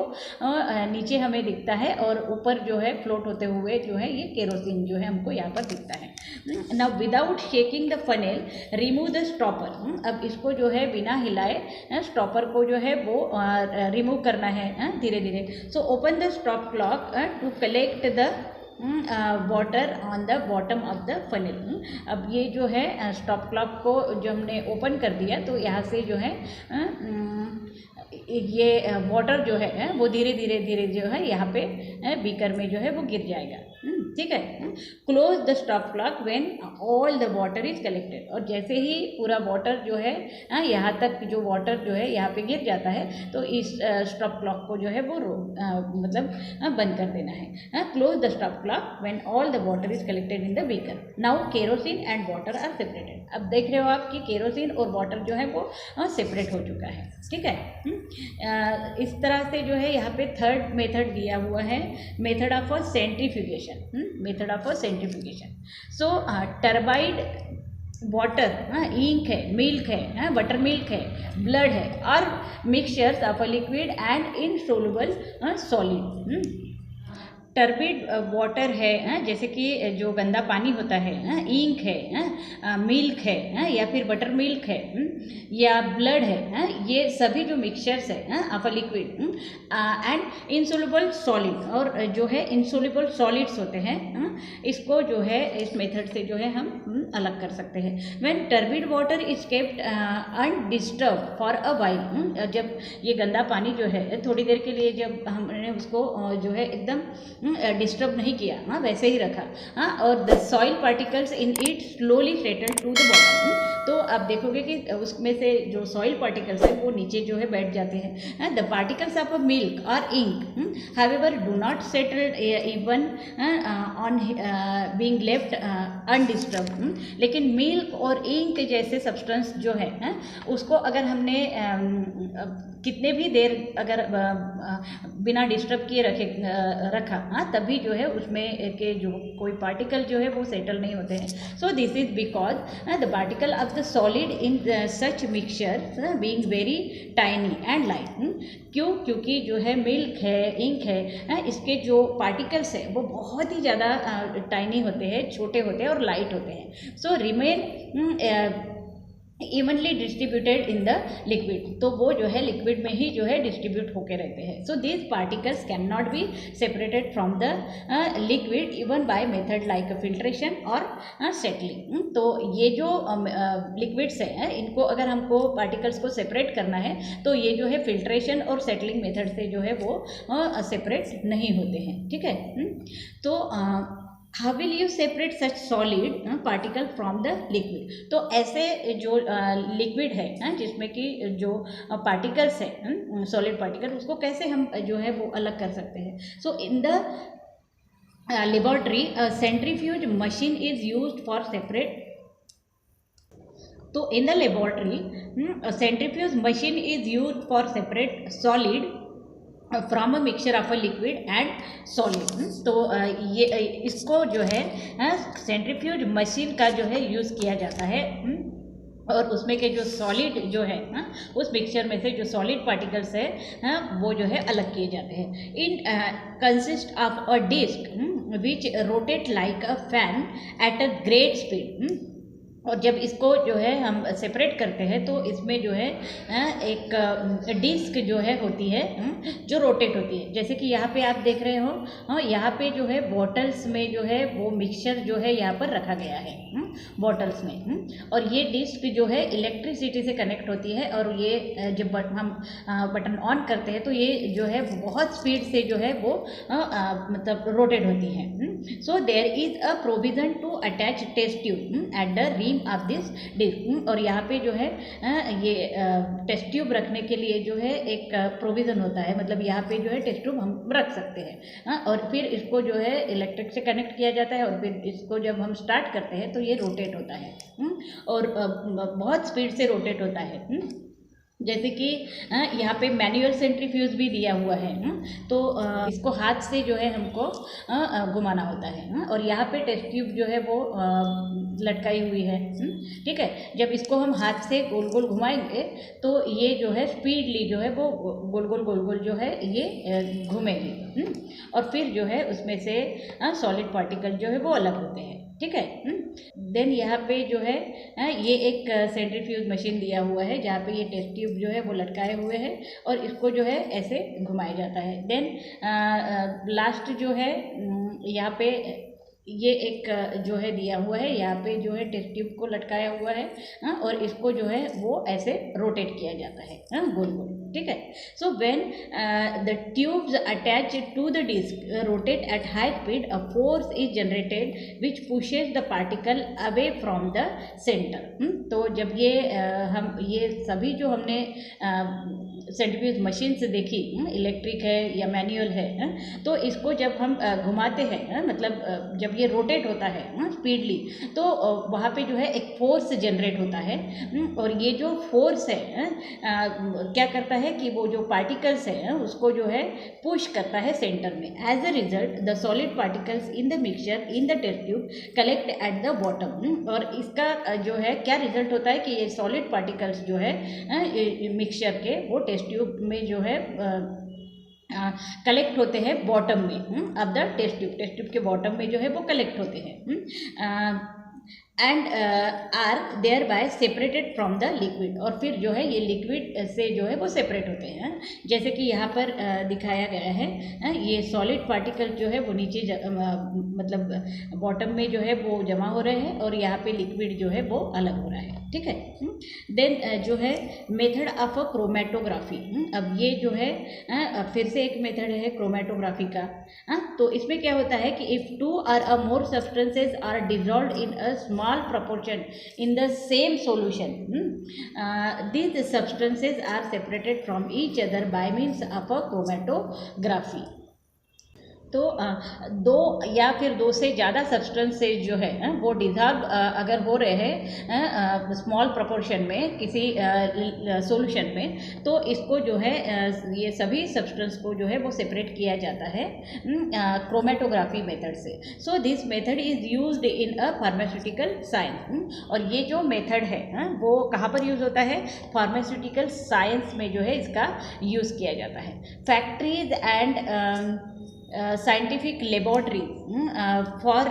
नीचे हमें दिखता है और ऊपर जो है फ्लोट होते हुए जो है ये केरोसिन जो है हमको यहाँ पर दिखता है। Now without shaking the funnel remove the stopper. अब इसको जो है बिना हिलाए स्टॉपर को जो है वो रिमूव करना है धीरे धीरे। So open the stop clock to collect the water on the bottom of the funnel. अब ये जो है स्टॉप क्लॉक को जो हमने ओपन कर दिया तो यहाँ से जो है ये वाटर जो है वो धीरे धीरे जो है यहाँ पे बीकर में जो है वो गिर जाएगा। ठीक है। Close the stop clock when all the water is collected. और जैसे ही पूरा वाटर जो है यहाँ तक जो वाटर जो है यहाँ पे गिर जाता है तो इस स्टॉप क्लॉक को जो है वो मतलब बंद कर देना है। Close the stop clock when all the water is collected in the beaker. Now kerosene and water are separated. अब देख रहे हो आप कि केरोसिन और वाटर जो है वो सेपरेट हो चुका है। ठीक है। इस तरह से जो है यहाँ पे थर्ड मेथड दिया हुआ है, method of a centrifugation. Method of a centrifugation. So turbid water ink है, मिल्क है, बटर मिल्क है, ब्लड है और mixtures of a liquid and insoluble solid. Turbid water है जैसे कि जो गंदा पानी होता है, इंक है, मिल्क है या फिर बटर मिल्क है या ब्लड है, ये सभी जो मिक्सचर्स है of a liquid and insoluble solid, और जो है इनसोल्युबल सॉलिड्स होते हैं इसको जो है इस मेथड से जो है हम अलग कर सकते हैं। When turbid water is kept undisturb for a while. जब ये गंदा पानी जो है थोड़ी देर के लिए जब हमने उसको जो है एकदम डिस्टर्ब नहीं किया, वैसे ही रखा, और the soil particles in it slowly settle to the bottom. तो आप देखोगे कि उसमें से जो सॉइल पार्टिकल्स है वो नीचे जो है बैठ जाते हैं। The particles of a milk और ink however do not settle even on being left undisturb. लेकिन मिल्क और इंक जैसे सब्सटेंस जो है उसको अगर हमने कितने भी देर अगर बिना डिस्टर्ब किए रखा तभी जो है उसमें के जो कोई पार्टिकल जो है वो सेटल नहीं होते हैं। So this is because the particle of the solid in such mixture being very tiny and light. क्योंकि जो है मिल्क है, इंक है, इसके जो पार्टिकल्स है वो बहुत ही ज़्यादा टाइनी होते हैं, छोटे होते हैं और लाइट होते हैं। So remain evenly distributed in the liquid. तो वो जो है लिक्विड में ही जो है डिस्ट्रीब्यूट होके रहते हैं। So this particles can not be separated from the liquid even by method like filtration और सेटलिंग। तो ये जो लिक्विड्स हैं इनको अगर हमको पार्टिकल्स को सेपरेट करना है तो ये जो है फिल्ट्रेशन और सेटलिंग मेथड से जो है वो सेपरेट नहीं होते हैं। ठीक है। तो how will you separate such solid particle from the liquid. तो ऐसे जो लिक्विड है जिसमें कि जो पार्टिकल्स है सॉलिड पार्टिकल, उसको कैसे हम जो है वो अलग कर सकते हैं। So in the laboratory centrifuge machine is used for separate. तो in the laboratory centrifuge machine is used for separate solid from a mixture of a liquid and solid. तो ये इसको जो है सेंट्रीफ्यूज मशीन का जो है यूज़ किया जाता है और उसमें के जो सॉलिड जो है उस मिक्सचर में से जो सॉलिड पार्टिकल्स है वो जो है अलग किए जाते हैं। In consist of a disc which rotate like a fan at a great speed. और जब इसको जो है हम सेपरेट करते हैं तो इसमें जो है एक डिस्क जो है होती है जो रोटेट होती है। जैसे कि यहाँ पे आप देख रहे हो यहाँ पे जो है बॉटल्स में जो है वो मिक्सचर जो है यहाँ पर रखा गया है। बॉटल्स में। और ये डिस्क जो है इलेक्ट्रिसिटी से कनेक्ट होती है, और ये जब हम बटन ऑन करते हैं तो ये जो है बहुत स्पीड से जो है वो मतलब रोटेट होती है। So there is a provision to attach test tube at the rim of this disc. और यहाँ पे जो है ये टेस्ट ट्यूब रखने के लिए जो है एक प्रोविज़न होता है, मतलब यहाँ पे जो है टेस्ट ट्यूब हम रख सकते हैं। और फिर इसको जो है इलेक्ट्रिक से कनेक्ट किया जाता है, और फिर इसको जब हम स्टार्ट करते हैं तो ये रोटेट होता है और बहुत स्पीड से रोटेट होता है। जैसे कि यहाँ पे मैनुअल सेंट्रीफ्यूज भी दिया हुआ है, तो इसको हाथ से जो है हमको घुमाना होता है। और यहाँ पे टेस्ट ट्यूब जो है वो लटकाई हुई है, ठीक है। जब इसको हम हाथ से गोल गोल घुमाएंगे तो ये जो है स्पीडली जो है वो गोल गोल जो है ये घूमेगी, और फिर जो है उसमें से सॉलिड पार्टिकल जो है वो अलग होते हैं, ठीक है। देन यहाँ पे जो है ये एक सेंट्रीफ्यूज मशीन दिया हुआ है जहाँ पे ये टेस्ट ट्यूब जो है वो लटकाए हुए हैं, और इसको जो है ऐसे घुमाया जाता है। देन लास्ट जो है यहाँ पे ये एक जो है दिया हुआ है, यहाँ पे जो है टेस्ट ट्यूब को लटकाया हुआ है, और इसको जो है वो ऐसे रोटेट किया जाता है गोल गोल, ठीक है। So when the tubes attach to the disc rotate at high speed, a force is generated which pushes the particle away from the centre. तो जब ये हम ये सभी जो हमने सेंट्रीफ्यूज मशीन से देखी, इलेक्ट्रिक है या मैनुअल है, तो इसको जब हम घुमाते हैं, मतलब जब ये रोटेट होता है स्पीडली, तो वहाँ पे जो है एक फोर्स जनरेट होता है, और ये जो फोर्स है क्या करता है कि वो जो पार्टिकल्स है उसको जो है पुश करता है सेंटर में। As a result the solid particles in the mixture in the test tube collect at the bottom. और इसका जो है क्या रिजल्ट होता है कि ये सॉलिड पार्टिकल्स जो है मिक्सचर के वो टेस्ट ट्यूब में जो है कलेक्ट होते हैं बॉटम में अब द टेस्ट ट्यूब के बॉटम में जो है वो कलेक्ट होते हैं and are thereby separated from the liquid. और फिर जो है ये लिक्विड से जो है वो सेपरेट होते हैं, जैसे कि यहाँ पर दिखाया गया है। ये सॉलिड पार्टिकल जो है वो नीचे मतलब बॉटम में जो है वो जमा हो रहे हैं, और यहाँ पे लिक्विड जो है वो अलग हो रहा है, ठीक है। देन जो है मेथड ऑफ अ क्रोमेटोग्राफी। अब ये जो है फिर से एक मेथड है क्रोमेटोग्राफी का। तो इसमें क्या होता है कि if two or a more substances are dissolved in a small proportion in the same solution, these substances are separated from each other by means of a chromatography। तो दो या फिर दो से ज़्यादा सब्सटेंसेज जो है वो डिजॉल्व अगर हो रहे हैं स्मॉल प्रोपोर्शन में किसी सॉल्यूशन में, तो इसको जो है ये सभी सब्सटेंस को जो है वो सेपरेट किया जाता है क्रोमेटोग्राफी मेथड से। सो this method is used in a pharmaceutical science. और ये जो मेथड है वो कहाँ पर यूज़ होता है? फार्मास्यूटिकल साइंस में जो है इसका यूज़ किया जाता है। Factories and scientific laboratories for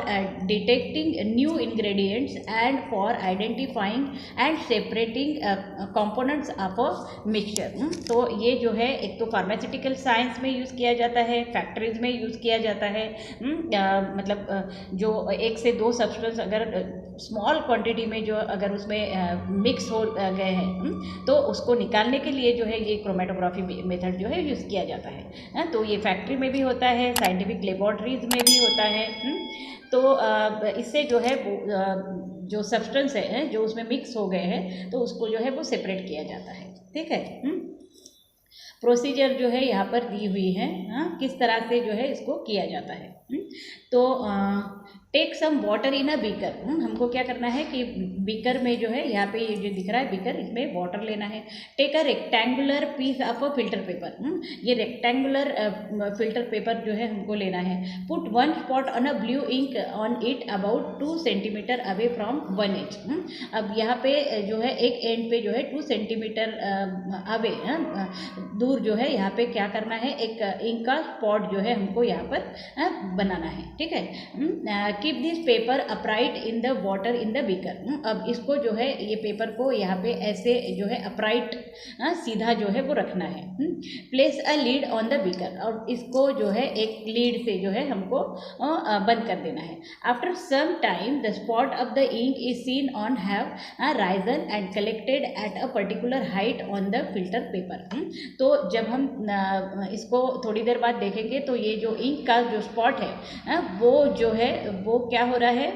detecting new ingredients and for identifying and separating components of a mixture। तो ये जो है एक तो फार्मास्यूटिकल साइंस में यूज़ किया जाता है, फैक्ट्रीज में यूज़ किया जाता है। मतलब जो एक से दो सब्सटेंस अगर स्मॉल क्वांटिटी में जो अगर उसमें मिक्स हो गए हैं तो उसको निकालने के लिए जो है ये क्रोमेटोग्राफी मेथड जो है यूज़ किया जाता है। तो ये फैक्ट्री में भी होता है, साइंटिफिक लेबॉर्ट्रीज में भी होता है। तो इससे जो है जो सब्सटेंस है जो उसमें मिक्स हो गए हैं तो उसको जो है वो सेपरेट किया जाता है, ठीक है। प्रोसीजर जो है यहाँ पर दी हुई है, किस तरह से जो है इसको किया जाता है। तो take some water in a beaker. हमको क्या करना है कि बीकर में जो है यहाँ पे ये जो दिख रहा है बीकर, इसमें वाटर लेना है। Take a rectangular piece of a filter paper. ये रेक्टेंगुलर फिल्टर पेपर जो है हमको लेना है। Put one spot on a blue ink on it about 2 centimetre away from 1 edge. अब यहाँ पे जो है एक एंड पे जो है 2 सेंटीमीटर अवे दूर जो है यहाँ पे क्या करना है, एक इंक का स्पॉट जो है हमको यहाँ पर बनाना है, ठीक है। Keep this paper upright in the water in the beaker. अब इसको जो है ये पेपर को यहाँ पे ऐसे जो है अपराइट सीधा जो है वो रखना है। Place a lead on the beaker, और इसको जो है एक लीड से जो है हमको बंद कर देना है। After some time the spot of the ink is seen on have risen and collected at a particular height on the filter paper. तो जब हम इसको थोड़ी देर बाद देखेंगे तो ये जो इंक का जो स्पॉट है वो जो है वो क्या हो रहा है,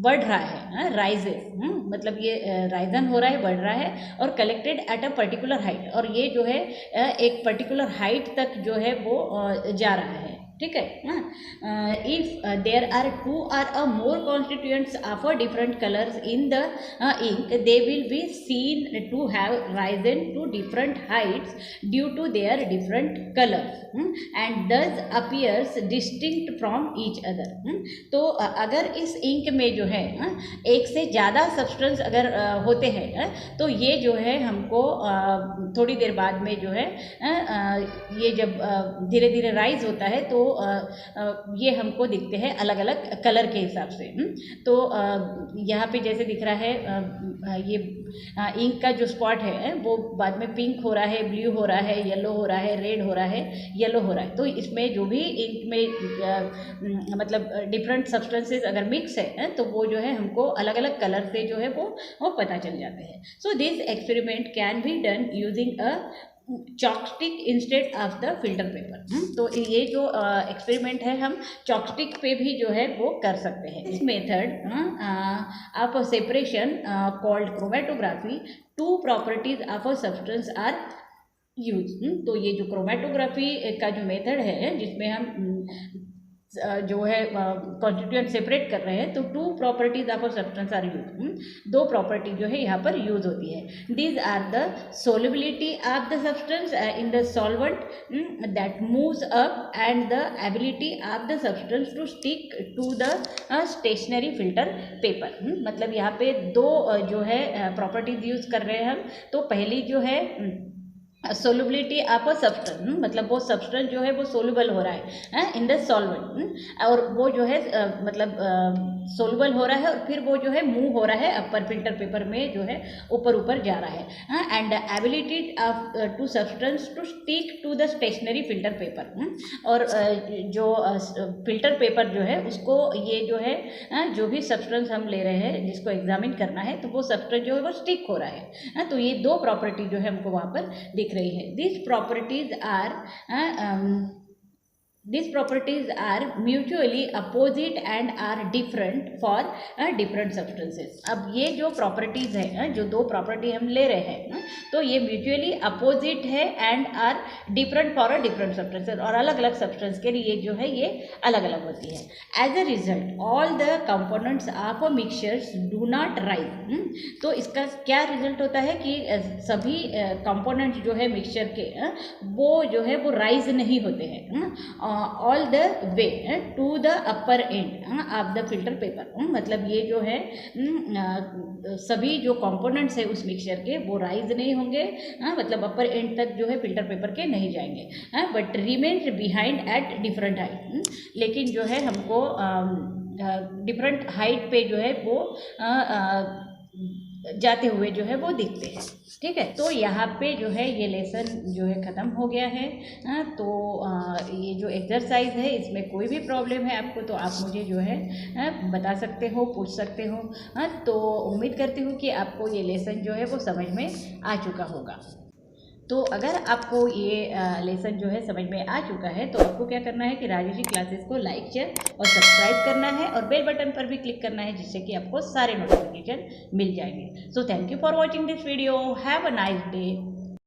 बढ़ रहा है, राइजेस, मतलब ये राइजन हो रहा है, बढ़ रहा है, और collected at a particular height, और ये जो है एक पर्टिकुलर हाइट तक जो है वो जा रहा है। ठीक है। If there are 2 or more constituents of a different colors in the ink, they will be seen to have risen to different heights due to their different colors, and thus appears distinct from each other। तो अगर इस ink में जो है एक से ज़्यादा substance अगर होते हैं तो ये जो है हमको थोड़ी देर बाद में जो है ये जब धीरे धीरे राइज होता है तो ये हमको दिखते हैं अलग अलग कलर के हिसाब से। तो यहाँ पे जैसे दिख रहा है ये इंक का जो स्पॉट है वो बाद में पिंक हो रहा है, ब्लू हो रहा है, येलो हो रहा है, रेड हो रहा है, येलो हो रहा है। तो इसमें जो भी इंक में मतलब डिफरेंट सब्सटेंसेस अगर मिक्स है तो वो जो है हमको अलग अलग कलर से जो है वो पता चल जाते हैं। So this experiment can be done using a chalk stick instead of the filter paper. तो ये जो एक्सपेरिमेंट है हम चॉकस्टिक पे भी जो है वो कर सकते हैं। इस method of separation called chromatography, 2 properties of a substance are use. तो ये जो क्रोमेटोग्राफी का जो मेथड है जिसमें हम जो है कॉन्स्टिट्यूएंट सेपरेट कर रहे हैं तो 2 properties of a substance are use. 2 property जो है यहाँ पर यूज होती है। These are the solubility of the substance in the solvent that moves up and the ability of the substance to stick to the stationary filter paper. मतलब यहाँ पे 2 जो है प्रॉपर्टीज यूज कर रहे हैं हम। तो पहली जो है सोल्युबिलिटी ऑफ अ सब्सटेंस, मतलब वो सब्सटेंस जो है वो सोल्यूबल हो रहा है इन द सॉल्वेंट, और वो जो है मतलब सोल्यूबल हो रहा है और फिर वो जो है मूव हो रहा है अपर फिल्टर पेपर में जो है ऊपर जा रहा है। And ability of to substance to stick to the stationary filter paper, और जो फिल्टर पेपर जो है उसको ये जो है जो भी सब्सटेंस हम ले रहे हैं जिसको एग्जामिन करना है तो वो सब्सटेंस जो है वो स्टिक हो रहा है। तो ये 2 प्रॉपर्टी जो है हमको वहाँ पर दिख रही है। These properties are mutually opposite and are different for different substances। अब ये जो प्रॉपर्टीज़ है जो 2 प्रॉपर्टी हम ले रहे हैं तो ये म्यूचुअली अपोजिट है and are different for a different substances, और अलग अलग सब्सटेंस के लिए जो है ये अलग अलग होती है। As a result all the components of a mixtures do not rise. तो इसका क्या रिजल्ट होता है कि सभी कंपोनेंट्स जो है मिक्सचर के वो जो है वो राइज नहीं होते हैं all the way to the upper end of the filter paper. मतलब ये जो है सभी जो कंपोनेंट्स है उस मिक्सचर के वो राइज नहीं होंगे, मतलब अपर एंड तक जो है फिल्टर पेपर के नहीं जाएंगे, but remain behind at different height. लेकिन जो है हमको डिफरेंट हाइट पे जो है वो जाते हुए जो है वो दिखते हैं। ठीक है, तो यहाँ पे जो है ये लेसन जो है ख़त्म हो गया है। तो ये जो एक्सरसाइज है इसमें कोई भी प्रॉब्लम है आपको तो आप मुझे जो है बता सकते हो, पूछ सकते हो। तो उम्मीद करती हूँ कि आपको ये लेसन जो है वो समझ में आ चुका होगा। तो अगर आपको ये लेसन जो है समझ में आ चुका है तो आपको क्या करना है कि राजेशी क्लासेस को लाइक, शेयर और सब्सक्राइब करना है और बेल बटन पर भी क्लिक करना है जिससे कि आपको सारे नोटिफिकेशन मिल जाएंगे। So thank you for watching this video. Have a nice day.